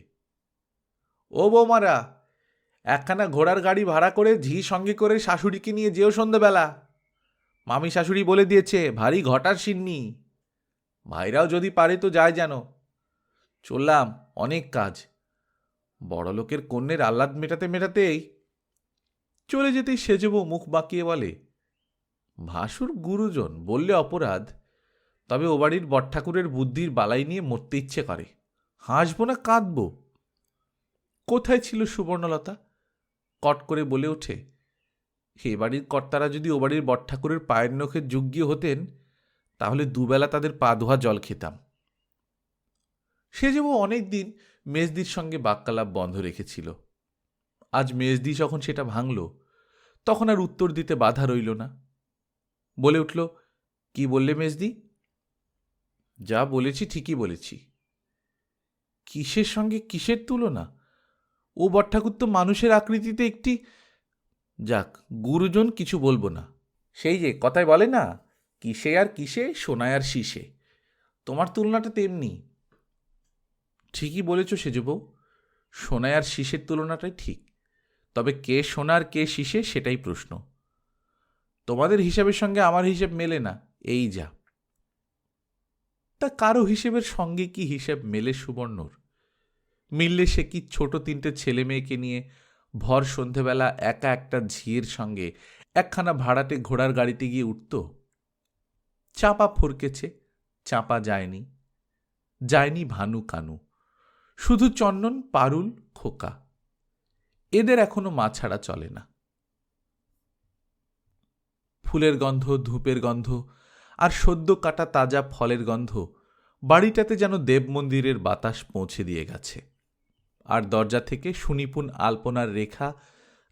ও বৌমারা, একখানা ঘোড়ার গাড়ি ভাড়া করে ঝি সঙ্গে করে শাশুড়িকে নিয়ে যেও সন্ধ্যেবেলা। মামি শাশুড়ি বলে দিয়েছে ভারী ঘটার সিন্নি। ভাইরাও যদি পারে তো যায় যেন। চললাম, অনেক কাজ। বড়লোকের কন্যের আহ্লাদ মেটাতে মেটাতেই। চলে যেতেই সেজবউ মুখ বাঁকিয়ে বলে, ভাসুর গুরুজন বললে অপরাধ, তবে ও বাড়ির বটঠাকুরের বুদ্ধির বালাই নিয়ে মরতে ইচ্ছে করে। হাসবো না কাঁদব? কোথায় ছিল সুবর্ণলতা? কট করে বলে ওঠে, এ বাড়ির কর্তারা যদি ও বাড়ির বটঠাকুরের পায়ের নখের যোগ্য হতেন, তাহলে দুবেলা তাদের পা ধোয়া জল খেতাম। সে যে অনেক দিন মেজদির সঙ্গে বাক্যালাপ বন্ধ রেখেছিল। আজ মেজদি যখন সেটা ভাঙল, তখন আর উত্তর দিতে বাধা রইল না। বলে উঠল, কি বললে মেজদি? যা বলেছি ঠিকই বলেছি। কিসের সঙ্গে কিসের তুলনা? ও বটঠাকুর তো মানুষের আকৃতিতে একটি। যাক, গুরুজন কিছু বলবো না। সেই যে কথায় বলে না, কিসে আর কিসে, সোনায় আর শীষে। তোমার তুলনাটা তেমনি। ঠিকই বলেছ সেজবউ, সোনায় আর শীষের তুলনাটাই ঠিক। তবে কে সোনার কে শীষে সেটাই প্রশ্ন। তোমাদের হিসাবের সঙ্গে আমার হিসেব মেলে না, এই যা। তা কারো হিসেবের সঙ্গে কি হিসেব মেলে সুবর্ণর? মিললে সে কি ছোট তিনটে ছেলে মেয়েকে নিয়ে ভর সন্ধেবেলা একা একটা ঝিয়ের সঙ্গে একখানা ভাড়াটে ঘোড়ার গাড়িতে গিয়ে উঠত? চাপা ফরকেছে, চাপা যায়নি। যায়নি ভানু কানু, শুধু চন্দন, পারুল, খোকা। এদের এখনো মা ছাড়া চলে না। ফুলের গন্ধ, ধূপের গন্ধ আর সদ্য কাটা তাজা ফলের গন্ধ বাড়িটাতে যেন দেব মন্দিরের বাতাস পৌঁছে দিয়ে গেছে। আর দরজা থেকে সুনিপুণ আলপনার রেখা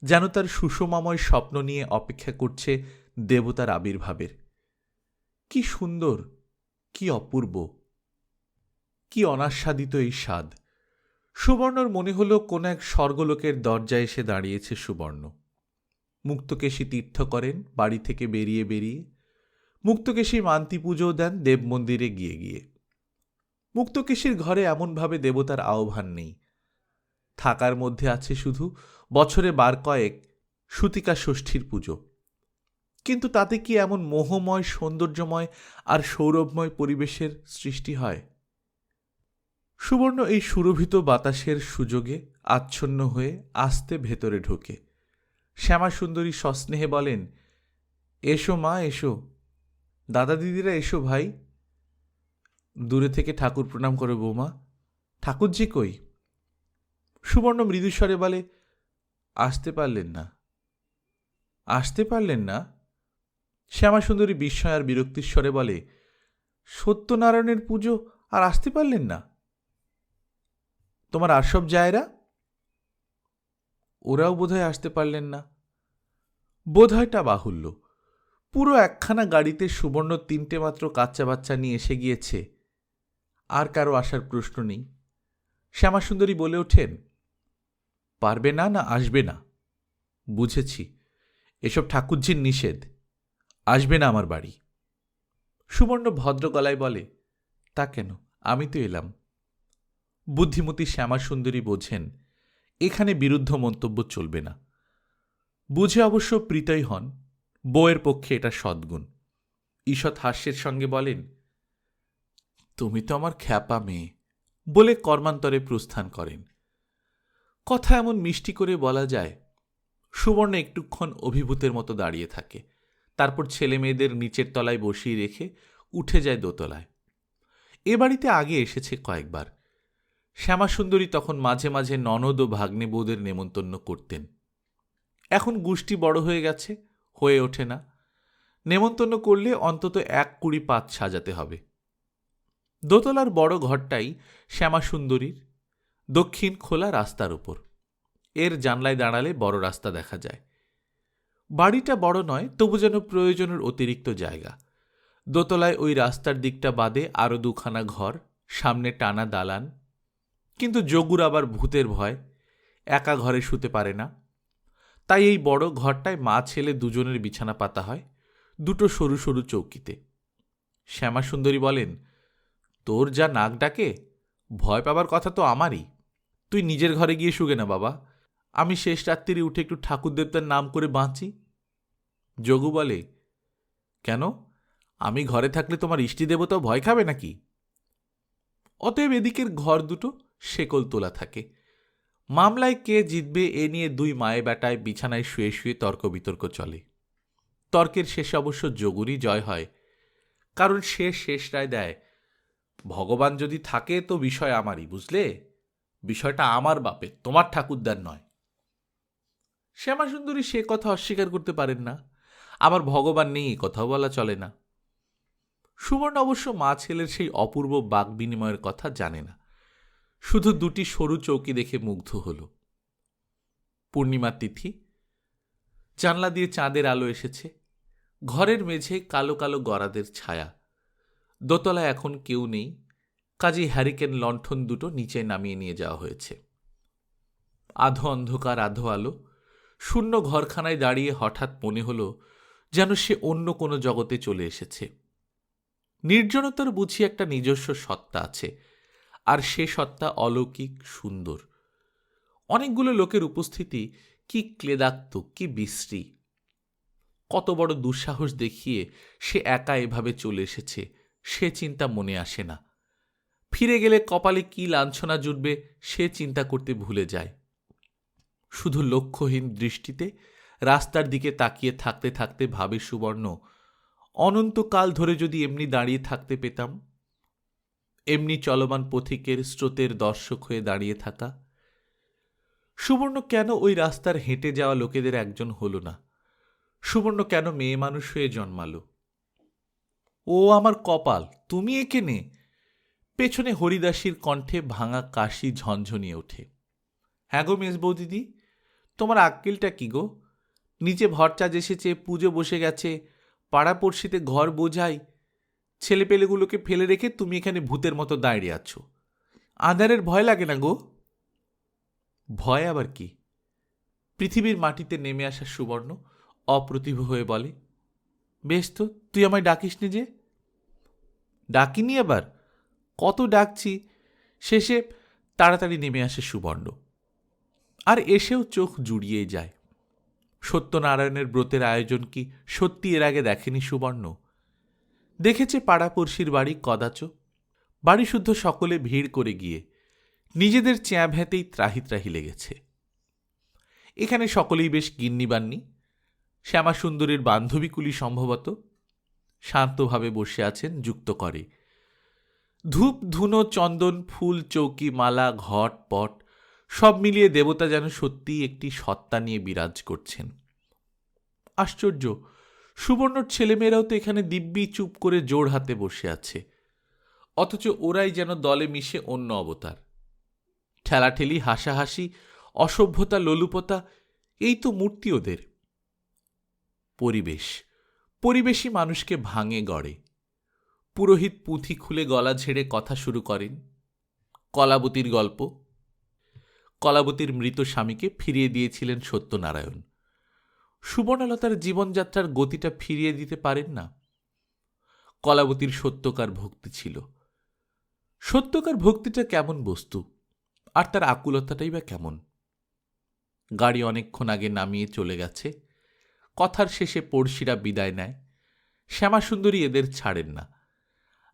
যেন তার সুষমাময় স্বপ্ন নিয়ে অপেক্ষা করছে দেবতার আবির্ভাবের। কি সুন্দর, কি অপূর্ব, কি অনাস্বাদিত এই স্বাদ! সুবর্ণর মনে হল কোন এক স্বর্গলোকের দরজায় এসে দাঁড়িয়েছে সুবর্ণ। মুক্তকেশী তীর্থ করেন বাড়ি থেকে বেরিয়ে বেরিয়ে। মুক্তকেশী মান্তি পুজো দেন দেব মন্দিরে গিয়ে গিয়ে। মুক্তকেশীর ঘরে এমনভাবে দেবতার আহ্বান নেই। থাকার মধ্যে আছে শুধু বছরে বার কয়েক সূতিকা ষষ্ঠীর পুজো। কিন্তু তাতে কি এমন মোহময়, সৌন্দর্যময় আর সৌরভময় পরিবেশের সৃষ্টি হয়? সুবর্ণ এই সুরভিত বাতাসের সুযোগে আচ্ছন্ন হয়ে আস্তে ভেতরে ঢোকে। শ্যামাসুন্দরী সস্নেহে বলেন, এসো মা, এসো। দাদা দিদিরা এসো ভাই। দূরে থেকে ঠাকুর প্রণাম করে বৌমা। ঠাকুরজি কই? সুবর্ণ মৃদুস্বরে বলে, আসতে পারলেন না? আসতে পারলেন না? শ্যামাসুন্দরী বিস্ময় আর বিরক্তির স্বরে বলে, সত্যনারায়ণের পুজো আর আসতে পারলেন না? তোমার আর সব জায়রা? ওরাও বোধহয় আসতে পারলেন না। বোধহয়টা বাহুল্য। পুরো একখানা গাড়িতে সুবর্ণ 3টে মাত্র কাচ্চা বাচ্চা নিয়ে এসে গিয়েছে, আর কারো আসার প্রশ্ন নেই। শ্যামাসুন্দরী বলে ওঠেন, পারবে না না আসবে না? বুঝেছি, এসব ঠাকুরঝির নিষেধ, আসবে না আমার বাড়ি। সুবর্ণ ভদ্র গলায় বলে, তা কেন, আমি তো এলাম। বুদ্ধিমতী শ্যামাসুন্দরী বোঝেন এখানে বিরুদ্ধ মন্তব্য চলবে না। বুঝে অবশ্য প্রীতই হন, বউয়ের পক্ষে এটা সদ্গুণ। ঈষৎ হাস্যের সঙ্গে বলেন, তুমি তো আমার খ্যাপা মেয়ে, বলে কর্মান্তরে প্রস্থান করেন। কথা এমন মিষ্টি করে বলা যায়। সুবর্ণ একটুক্ষণ অভিভূতের মতো দাঁড়িয়ে থাকে, তারপর ছেলে মেয়েদের নিচের তলায় বসিয়ে রেখে উঠে যায় দোতলায়। এ বাড়িতে আগে এসেছে কয়েকবার। শ্যামাসুন্দরী তখন মাঝে মাঝে ননদ ও ভাগ্নে বউদের নেমন্তন্ন করতেন। এখন গোষ্ঠী বড় হয়ে গেছে, হয়ে ওঠে না। নেমন্তন্ন করলে অন্তত 1-20 পাত সাজাতে হবে। দোতলার বড় ঘরটাই শ্যামাসুন্দরীর, দক্ষিণ খোলা রাস্তার উপর। এর জানলায় দাঁড়ালে বড় রাস্তা দেখা যায়। বাড়িটা বড় নয়, তবু যেন প্রয়োজনের অতিরিক্ত জায়গা। দোতলায় ওই রাস্তার দিকটা বাদে আরও 2খানা ঘর, সামনে টানা দালান। কিন্তু যোগুর আবার ভূতের ভয়, একা ঘরে শুতে পারে না। তাই এই বড় ঘরটায় মা ছেলে দুজনের বিছানা পাতা হয়, 2টো সরু সরু চৌকিতে। শ্যামাসুন্দরী বলেন, তোর যা নাক ডাকে, ভয় পাবার কথা তো আমারই। তুই নিজের ঘরে গিয়ে শুগে না বাবা, আমি শেষ রাত্রিরে উঠে একটু ঠাকুর দেবতার নাম করে বাঁচি। যোগু বলে, কেন, আমি ঘরে থাকলে তোমার ইষ্টি দেবতাও ভয় খাবে নাকি? অতএব এদিকের ঘর 2টো শেকল তোলা থাকে। মামলায় কে জিতবে এ নিয়ে 2 মায়ে বেটায় বিছানায় শুয়ে শুয়ে তর্ক বিতর্ক চলে। তর্কের শেষে অবশ্য যোগুরই জয় হয়, কারণ সে শেষ রায় দেয়, ভগবান যদি থাকে তো বিষয় আমারই, বুঝলে? বিষয়টা আমার বাপের, তোমার ঠাকুরদার নয়। শ্যামাসুন্দরী সে কথা অস্বীকার করতে পারেন না, আবার ভগবান নেই এ কথাও বলা চলে না। সুবর্ণ অবশ্য মা ছেলের সেই অপূর্ব বাক বিনিময়ের কথা জানে না, শুধু 2টি সরু চৌকি দেখে মুগ্ধ হল। পূর্ণিমার তিথি, জানলা দিয়ে চাঁদের আলো এসেছে। ঘরের মেঝে কালো কালো গরাদের ছায়া। দোতলায় এখন কেউ নেই, কাজেই হ্যারিকেন লণ্ঠন 2টো নিচে নামিয়ে নিয়ে যাওয়া হয়েছে। আধো অন্ধকার আধো আলো। শূন্য ঘরখানায় দাঁড়িয়ে হঠাৎ মনে হল যেন সে অন্য কোনো জগতে চলে এসেছে। নির্জনতার বুঝি একটা নিজস্ব সত্তা আছে, আর সে সত্তা অলৌকিক, সুন্দর। অনেকগুলো লোকের উপস্থিতি কি ক্লেদাক্ত, কি বিশ্রী। কত বড় দুঃসাহস দেখিয়ে সে একা এভাবে চলে এসেছে সে চিন্তা মনে আসে না। ফিরে গেলে কপালে কি লাঞ্ছনা জুটবে সে চিন্তা করতে ভুলে যায়। শুধু লক্ষ্যহীন দৃষ্টিতে রাস্তার দিকে তাকিয়ে থাকতে থাকতে ভাবে সুবর্ণ, অনন্তকাল ধরে যদি এমনি দাঁড়িয়ে থাকতে পেতাম, এমনি চলমান পথিকের স্রোতের দর্শক হয়ে দাঁড়িয়ে থাকা। সুবর্ণ কেন ওই রাস্তার হেঁটে যাওয়া লোকেদের একজন হল না? সুবর্ণ কেন মেয়ে মানুষ হয়ে জন্মালো? ও আমার কপাল, তুমি একে নে। পেছনে হরিদাসীর কণ্ঠে ভাঙা কাশি ঝনঝনিয়ে ওঠে। হ্যাঁ গো মেজ বৌদিদি, তোমার আক্কেলটা কি গো? নিচে ভরচাজ এসেছে, পুজো বসে গেছে, পাড়া পড়শিতে ঘর বোঝাই, ছেলেপেলেগুলোকে ফেলে রেখে তুমি এখানে ভূতের মতো দাঁড়িয়ে আছো। আঁধারের ভয় লাগে না গো? ভয় আবার কি? পৃথিবীর মাটিতে নেমে আসা সুবর্ণ অপ্রতিভ হয়ে বলে, বেশ তো, তুই আমায় ডাকিস নি যে? ডাকিনি আবার, কত ডাকছি। শেষে তাড়াতাড়ি নেমে আসে সুবর্ণ, আর এসেও চোখ জুড়িয়ে যায়। সত্যনারায়ণের ব্রতের আয়োজন কি সত্যি এর আগে দেখেনি সুবর্ণ? দেখেছে পাড়াপড়শির বাড়ি কদাচ, বাড়ি শুদ্ধ সকলে ভিড় করে গিয়ে নিজেদের চেয়া ভেতেই ত্রাহি ত্রাহি লেগেছে। এখানে সকলেই বেশ গিন্নিবান্নি, শ্যামাসুন্দরীর বান্ধবীকুলি সম্ভবত, শান্তভাবে বসে আছেন যুক্ত করে। ধূপ ধুনো চন্দন ফুল চৌকি মালা ঘট পট সব মিলিয়ে দেবতা যেন সত্যিই একটি সত্তা নিয়ে বিরাজ করছেন। আশ্চর্য, সুবর্ণর ছেলেমেয়েরাও তো এখানে দিব্যি চুপ করে জোড় হাতে বসে আছে, অথচ ওরাই যেন দলে মিশে অন্য অবতার। ঠেলাঠেলি, হাসাহাসি, অসভ্যতা, লোলুপতা, এই তো মূর্তি ওদের। পরিবেশই মানুষকে ভাঙে গড়ে। পুরোহিত পুঁথি খুলে গলা ঝেড়ে কথা শুরু করেন। কলাবতীর গল্প। কলাবতীর মৃত স্বামীকে ফিরিয়ে দিয়েছিলেন সত্যনারায়ণ। সুবর্ণলতার জীবনযাত্রার গতিটা ফিরিয়ে দিতে পারেন না। কলাবতীর সত্যকার ভক্তি ছিল। সত্যকার ভক্তিটা কেমন বস্তু, আর তার আকুলতাটাই বা কেমন? গাড়ি অনেকক্ষণ আগে নামিয়ে চলে গেছে। কথার শেষে পড়শিরা বিদায় নেয়। শ্যামাসুন্দরী এদের ছাড়েন না।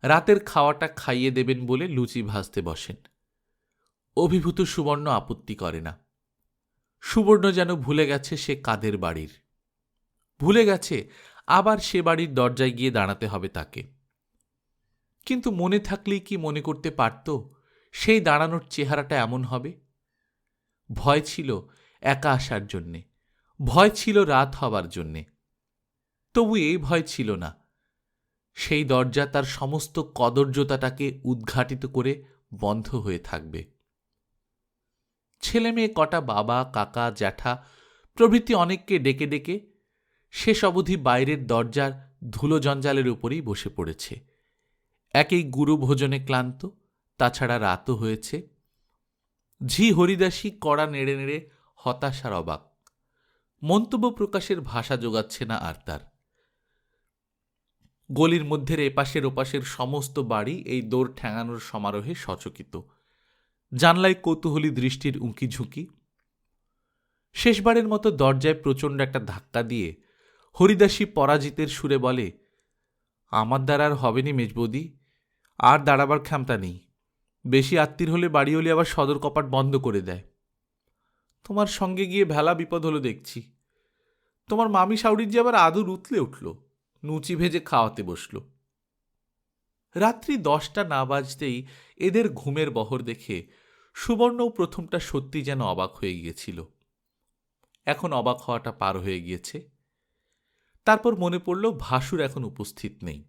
রাতের খাওয়াটা খাইয়ে দেবেন বলে লুচি ভাজতে বসেন। অভিভূত সুবর্ণ আপত্তি করে না। সুবর্ণ যেন ভুলে গেছে সে কাদের বাড়ির, ভুলে গেছে আবার সে বাড়ির দরজায় গিয়ে দাঁড়াতে হবে তাকে। কিন্তু মনে থাকলেই কি মনে করতে পারত সেই দাঁড়ানোর চেহারাটা এমন হবে? ভয় ছিল একা আসার জন্যে, ভয় ছিল রাত হবার জন্যে। তবু এই ভয় ছিল না। সেই দরজা তার সমস্ত কদর্যতাটাকে উদ্ঘাটিত করে বন্ধ হয়ে থাকবে। ছেলে মেয়ে কটা, বাবা, কাকা, জ্যাঠা প্রভৃতি অনেককে ডেকে ডেকে শেষ অবধি বাইরের দরজার ধুলো জঞ্জালের উপরেই বসে পড়েছে। একেই গুরু ভোজনে ক্লান্ত, তাছাড়া রাতও হয়েছে। ঝি হরিদাসী কড়া নেড়ে নেড়ে হতাশার অবাক। মন্তব্য প্রকাশের ভাষা জোগাচ্ছে না আর তার। গলির মধ্যের এপাশের ওপাশের সমস্ত বাড়ি এই দৌড় ঠ্যাঙানোর সমারোহে সচকিত। জানলায় কৌতূহলী দৃষ্টির উঁকি ঝুঁকি। শেষবারের মতো দরজায় প্রচণ্ড একটা ধাক্কা দিয়ে হরিদাসী পরাজিতের সুরে বলে, আমার দ্বারা আর হবেনি মেজবৌদি, আর দাঁড়াবার ক্ষমতা নেই। বেশি আত্মীর হলে বাড়ি হলে আবার সদর কপাট বন্ধ করে দেয়। তোমার সঙ্গে গিয়ে ভেলা বিপদ হলো দেখছি। তোমার মামি শাউরির যে আবার আদুর উতলে উঠল, লুচি ভেজে খাওয়াতে বসল। রাত্রি 10টা না বাজতেই এদের ঘুমের বহর দেখে সুবর্ণও প্রথমটা সত্যি যেন অবাক হয়ে গিয়েছিল। এখন অবাক হওয়াটা পার হয়ে গিয়েছে। তারপর মনে পড়ল ভাসুর এখন উপস্থিত নেই।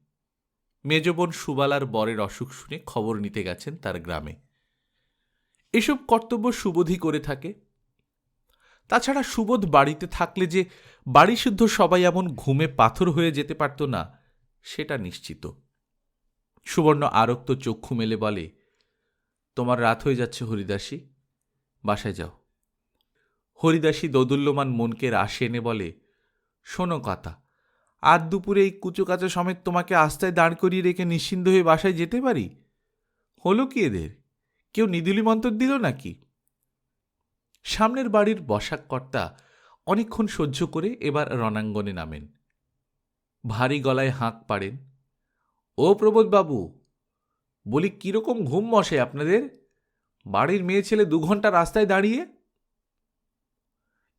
মেজবোন সুবালার বরের অসুখ শুনে খবর নিতে গেছেন তার গ্রামে। এসব কর্তব্য সুবোধই করে থাকে। তাছাড়া সুবোধ বাড়িতে থাকলে যে বাড়িশুদ্ধ সবাই এমন ঘুমে পাথর হয়ে যেতে পারত না, সেটা নিশ্চিত। সুবর্ণ আরক্ত চক্ষু মেলে বলে, তোমার রাত হয়ে যাচ্ছে হরিদাসী, বাসায় যাও। হরিদাসী দোদুল্যমান মনকে রাশে এনে বলে, শোনো কথা, আজ দুপুরে এই কুচোকাচা সমেত তোমাকে আস্তায় দাঁড় করিয়ে রেখে নিশ্চিন্ত হয়ে বাসায় যেতে পারি? হলো কি এদের? কেউ নিদুলি মন্তর দিল নাকি? সামনের বাড়ির বসাক কর্তা অনেকক্ষণ সহ্য করে এবার রণাঙ্গনে নামেন। ভারী গলায় হাঁক পাড়েন, ও প্রবোধবাবু, বলি কিরকম ঘুম বসে আপনাদের? বাড়ির মেয়ে ছেলে 2 ঘন্টা রাস্তায় দাঁড়িয়ে।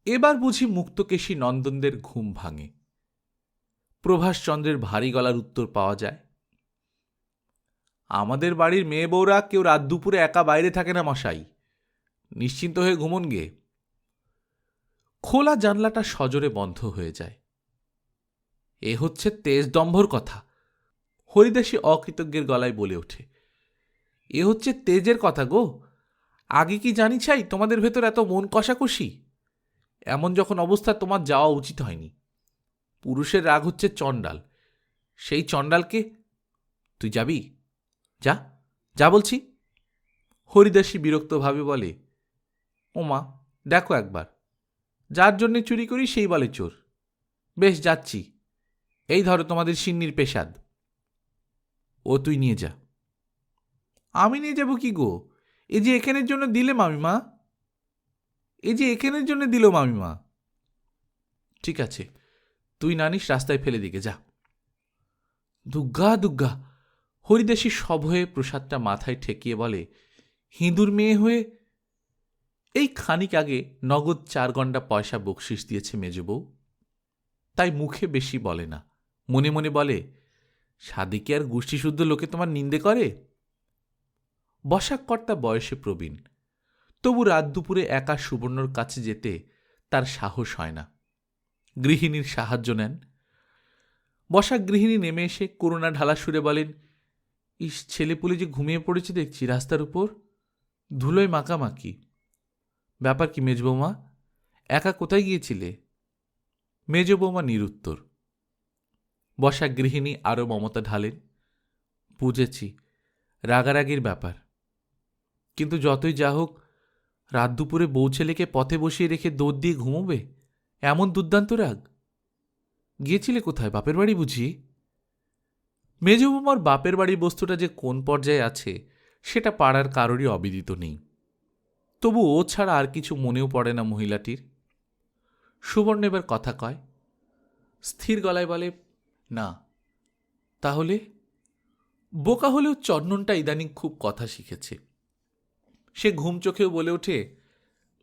এবার বুঝি মুক্তকেশী নন্দনদের ঘুম ভাঙে। প্রভাসচন্দ্রের ভারী গলার উত্তর পাওয়া যায়, আমাদের বাড়ির মেয়ে বউরা কেউ রাত দুপুরে একা বাইরে থাকে না মশাই, নিশ্চিন্ত হয়ে ঘুমন গে। খোলা জানলাটা সজোরে বন্ধ হয়ে যায়। এ হচ্ছে তেজ দম্ভর কথা, হরিদাসী অকৃতজ্ঞের গলায় বলে ওঠে। এ হচ্ছে তেজের কথা গো। আগে কি জানি চাই তোমাদের ভেতর এত মন কষাকষি? এমন যখন অবস্থা তোমার যাওয়া উচিত হয়নি। পুরুষের রাগ হচ্ছে চণ্ডাল, সেই চণ্ডালকে তুই যাবি? যা যা বলছি। হরিদাসী বিরক্তভাবে বলে, ওমা দেখো একবার, যার জন্যে চুরি করি সেই বলে চোর। বেশ যাচ্ছি, এই ধরো তোমাদের সিন্নির পেশাদ। ও তুই নিয়ে যা। আমি নিয়ে যাব কি গো? এ যে এখানের জন্য দিলে মামিমা, এ যে এখানের জন্য দিল মামিমা। ঠিক আছে, তুই নানিস, রাস্তায় ফেলে দিকে যা। দুগ্গা দুগ্গা, হরিদাসী সব হয়ে প্রসাদটা মাথায় ঠেকিয়ে বলে, হিঁদুর মেয়ে হয়ে। এই খানিক আগে নগদ 4 গন্ডা পয়সা বকশিস দিয়েছে মেজবউ, তাই মুখে বেশি বলে না, মনে মনে বলে, সাদিকে আর গোষ্ঠীশুদ্ধ লোকে তোমার নিন্দে করে। বসাক কর্তা বয়সে প্রবীণ, তবু রাত দুপুরে একা সুবর্ণর কাছে যেতে তার সাহস হয় না। গৃহিণীর সাহায্য নেন। বসা গৃহিণী নেমে এসে করুণা ঢালা সুরে বলেন, ইস, ছেলেপুলে যে ঘুমিয়ে পড়েছে দেখছি রাস্তার উপর, ধুলোয় মাখামাখি। ব্যাপার কি মেজ বৌমা, একা কোথায় গিয়েছিলে? মেজ বৌমা নিরুত্তর। বসা গৃহিণী আরও মমতা ঢালেন, বুঝেছি, রাগারাগির ব্যাপার। কিন্তু যতই যা হোক, রাত দুপুরে বউ ছেলেকে পথে বসিয়ে রেখে দৌড় দিয়ে ঘুমোবে, এমন দুর্দান্ত রাগ? গিয়েছিলে কোথায়, বাপের বাড়ি বুঝি? মেজ বৌমার বাপের বাড়ির বস্তুটা যে কোন পর্যায়ে আছে সেটা পাড়ার কারোরই অবিদিত নেই। তবু ও ছাড়া আর কিছু মনেও পড়ে না মহিলাটির। সুবর্ণ এবার কথা কয়, স্থির গলায় বলে, না। তাহলে? বোকা হলেও চন্দনটা ইদানিং খুব কথা শিখেছে। সে ঘুম চোখেও বলে ওঠে,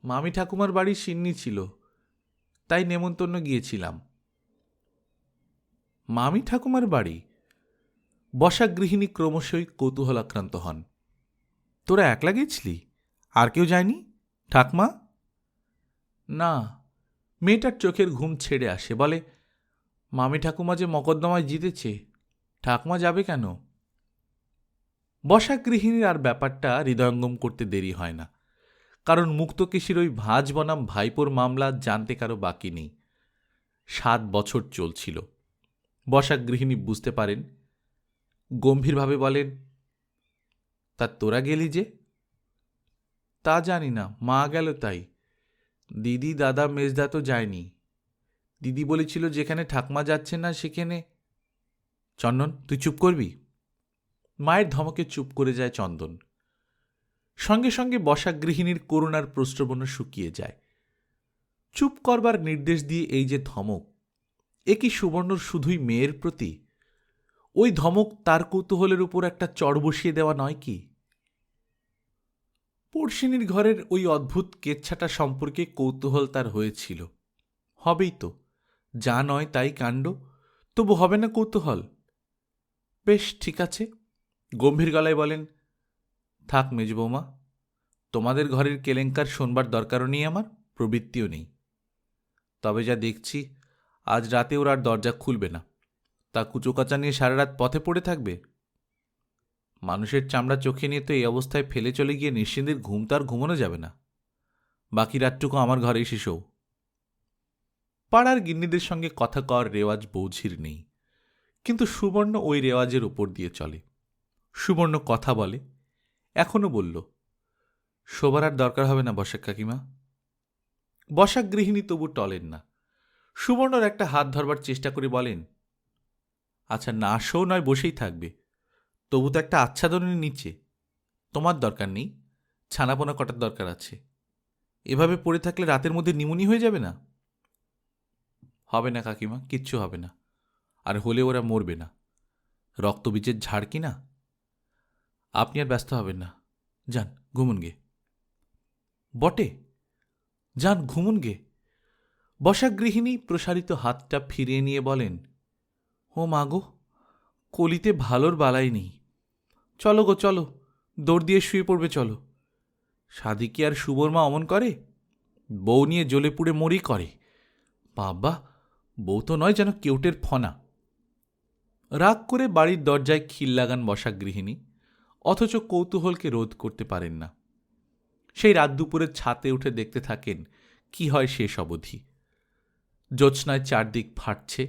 মামি ঠাকুমার বাড়ি সিন্নি ছিল, তাই নেমন্তন্ন গিয়েছিলাম। মামি ঠাকুমার বাড়ি? বসা গৃহিণী ক্রমশই কৌতূহলাক্রান্ত হন। তোরা একলা গেছিলি? আর কেউ যায়নি? ঠাকমা? না। মেয়েটার চোখের ঘুম ছেড়ে আসে, বলে, মামি ঠাকুমা যে মকদ্দমায় জিতেছে, ঠাকমা যাবে কেন? বসা গৃহিণীর আর ব্যাপারটা হৃদয়ঙ্গম করতে দেরি হয় না, কারণ মুক্তকেশীর ওই ভাঁজ বনাম ভাইপোর মামলা জানতে কারো বাকি নেই। 7 বছর চলছিল। বসা গৃহিণী বুঝতে পারেন, গম্ভীরভাবে বলেন, তা তোরা গেলি যে? তা জানি না, মা গেল তাই। দিদি দাদা মেজদা তো যায়নি। দিদি বলেছিল যেখানে ঠাকমা যাচ্ছে না সেখানে। চন্দন, তুই চুপ করবি? মায়ের ধমকে চুপ করে যায় চন্দন। সঙ্গে সঙ্গে বসা গৃহিণীর করুণার প্রস্রবণ শুকিয়ে যায়। চুপ করবার নির্দেশ দিয়ে এই যে ধমক, এ কি সুবর্ণর শুধুই মেয়ের প্রতি? ওই ধমক তার কৌতূহলের উপর একটা চড় বসিয়ে দেওয়া নয় কি? পড়শিনীর ঘরের ওই অদ্ভুত কেচ্ছাটা সম্পর্কে কৌতূহল তার হয়েছিল। হবেই তো, যা নয় তাই কাণ্ড, তবু হবে না কৌতূহল? বেশ, ঠিক আছে। গম্ভীর গলায় বলেন, থাক মেজ বৌমা, তোমাদের ঘরের কেলেঙ্কার শোনবার দরকারও নেই, আমার প্রবৃত্তিও নেই। তবে যা দেখছি, আজ রাতে ওর আর দরজা খুলবে না। তা কুচোকাচা নিয়ে সারা রাত পথে পড়ে থাকবে? মানুষের চামড়া চোখে নিয়ে তো এই অবস্থায় ফেলে চলে গিয়ে নিশ্চিন্তের ঘুম তার ঘুমানো যাবে না। বাকি রাতটুকু আমার ঘরে এসে শোও। পাড়ার গিন্নিদের সঙ্গে কথা কওয়ার রেওয়াজ বৌঝির নেই, কিন্তু সুবর্ণ ওই রেওয়াজের উপর দিয়ে চলে। সুবর্ণ কথা বলে, এখনো বলল, শোবার আর দরকার হবে না বসাক কাকিমা। বসাক গৃহিণী তবু টলেন না। সুবর্ণর একটা হাত ধরবার চেষ্টা করে বলেন, আচ্ছা, না শো নয়, বসেই থাকবে, তবু তো একটা আচ্ছাদনের নিচে। তোমার দরকার নেই, ছানাপোনা কটার দরকার আছে। এভাবে পড়ে থাকলে রাতের মধ্যে নিমুনি হয়ে যাবে না? হবে না কাকিমা, কিচ্ছু হবে না। আর হলে ওরা মরবে না, রক্তবীজের ঝাড় কি না। আপনি আর ব্যস্ত হবেন না, যান ঘুমুন গে। বটে, যান ঘুমুন গে। বসা গৃহিণী প্রসারিত হাতটা ফিরিয়ে নিয়ে বলেন, ও মাগো, কলিতে ভালোর বালাই নেই। চলো গো চলো, দৌড় দিয়ে শুয়ে পড়বে চলো। সাধি কি আর সুবর্মা অমন করে? বউ নিয়ে জ্বলে পুড়ে মরি করে। বাবা, বউ তো নয়, যেন কেউটের ফনা। রাগ করে বাড়ির দরজায় খিল লাগান বসা গৃহিণী, অথচ কৌতূহলকে রোধ করতে পারেন না। সেই রাত দুপুরের ছাতে উঠে দেখতে থাকেন কি হয় শেষ অবধি। জ্যোৎস্নায় চারদিক ফাটছে,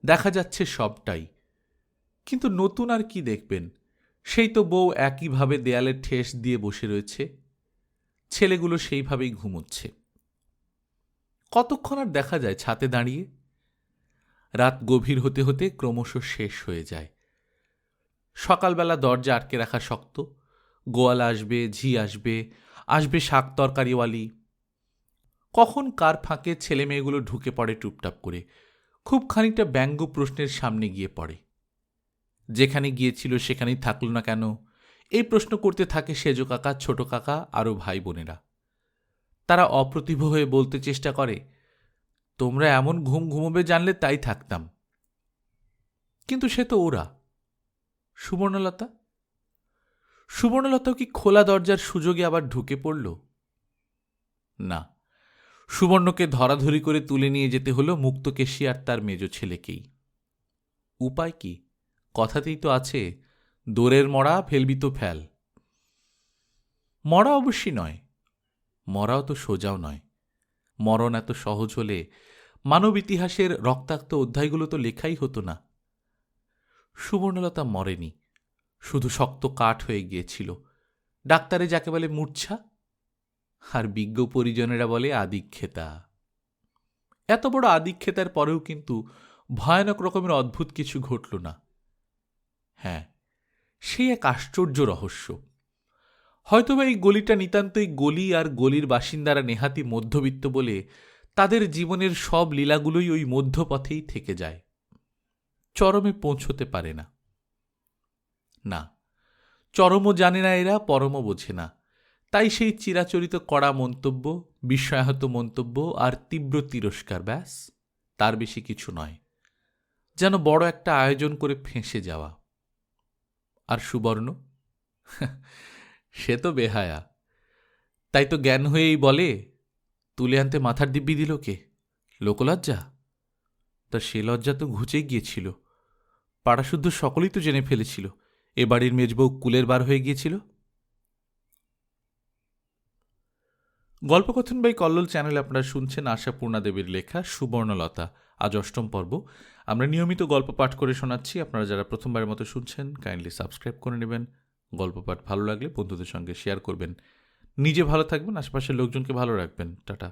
দেখা যাচ্ছে সবটাই। কিন্তু নতুন আর কি দেখবেন? সেই তো বউ একইভাবে দেয়ালে ঠেস দিয়ে বসে রয়েছে, ছেলেগুলো সেইভাবেই ঘুমোচ্ছে। কতক্ষণ আর দেখা যায় ছাতে দাঁড়িয়ে? রাত গভীর হতে হতে ক্রমশ শেষ হয়ে যায়। সকালবেলা দরজা আটকে রাখা শক্ত। গোয়াল আসবে, ঝি আসবে, আসবে শাক তরকারিওয়ালি। কখন কার ফাঁকে ছেলে মেয়েগুলো ঢুকে পড়ে টুপটাপ করে, খুব খানিকটা ব্যঙ্গ প্রশ্নের সামনে গিয়ে পড়ে। যেখানে গিয়েছিল সেখানেই থাকল না কেন, এই প্রশ্ন করতে থাকে সেজ কাকা, ছোট কাকা, আরও ভাই বোনেরা। তারা অপ্রতিভ হয়ে বলতে চেষ্টা করে, তোমরা এমন ঘুম ঘুমোবে জানলে তাই থাকতাম। কিন্তু সে তো ওরা। সুবর্ণলতা? সুবর্ণলতাও কি খোলা দরজার সুযোগে আবার ঢুকে পড়ল? না, সুবর্ণকে ধরাধরি করে তুলে নিয়ে যেতে হলো মুক্তকেশী আর তার মেজ ছেলেকেই। উপায় কি? কথাতেই তো আছে, দোরের মরা ফেলবি তো ফেল। মরা অবশ্যই নয়, মরাও তো সোজাও নয়। মরণ এত সহজ হলে মানব ইতিহাসের রক্তাক্ত অধ্যায়গুলো তো লেখাই হতো না। সুবর্ণলতা মরেনি, শুধু শক্ত কাঠ হয়ে গিয়েছিল। ডাক্তারে যাকে বলে মূর্ছা, আর বিজ্ঞ পরিজনেরা বলে আদিক্ষেতা। এত বড় আদিক্ষেতার পরেও কিন্তু ভয়ানক রকমের অদ্ভুত কিছু ঘটল না। হ্যাঁ, সেই এক আশ্চর্য রহস্য। হয়তোবা এই গলিটা নিতান্তই গলি, আর গলির বাসিন্দারা নেহাতি মধ্যবিত্ত বলে তাদের জীবনের সব লীলাগুলোই ওই মধ্যপথেই থেকে যায়, চরমে পৌঁছতে পারে না। না, চরমও জানে না এরা, পরমও বোঝে না। তাই সেই চিরাচরিত কড়া মন্তব্য, বিস্ময়াহত মন্তব্য আর তীব্র তিরস্কার, ব্যাস, তার বেশি কিছু নয়। যেন বড় একটা আয়োজন করে ফেঁসে যাওয়া। আর সুবর্ণ, সে তো বেহায়া। তাই তো জ্ঞান হয়েই বলে, তুলে আনতে মাথার দিব্যি দিল কে? লোকলজ্জা? তা সে লজ্জা তো ঘুচে গিয়েছিল। পাড়াশুদ্ধ সকলেই তো জেনে ফেলেছিল এ বাড়ির মেজবউ কুলের বার হয়ে গিয়েছিল। গল্পকথন বাই কল্লোল চ্যানেলে আপনারা শুনছেন আশাপূর্ণা দেবীর লেখা সুবর্ণলতা, আজ ৮ম পর্ব। আমরা নিয়মিত গল্প পাঠ করে শোনাচ্ছি। আপনারা যারা প্রথমবারের মতো শুনছেন, কাইন্ডলি সাবস্ক্রাইব করে নেবেন। গল্প পাঠ ভালো লাগলে বন্ধুদের সঙ্গে শেয়ার করবেন। নিজে ভালো থাকবেন, আশেপাশের লোকজনকে ভালো রাখবেন। টাটা।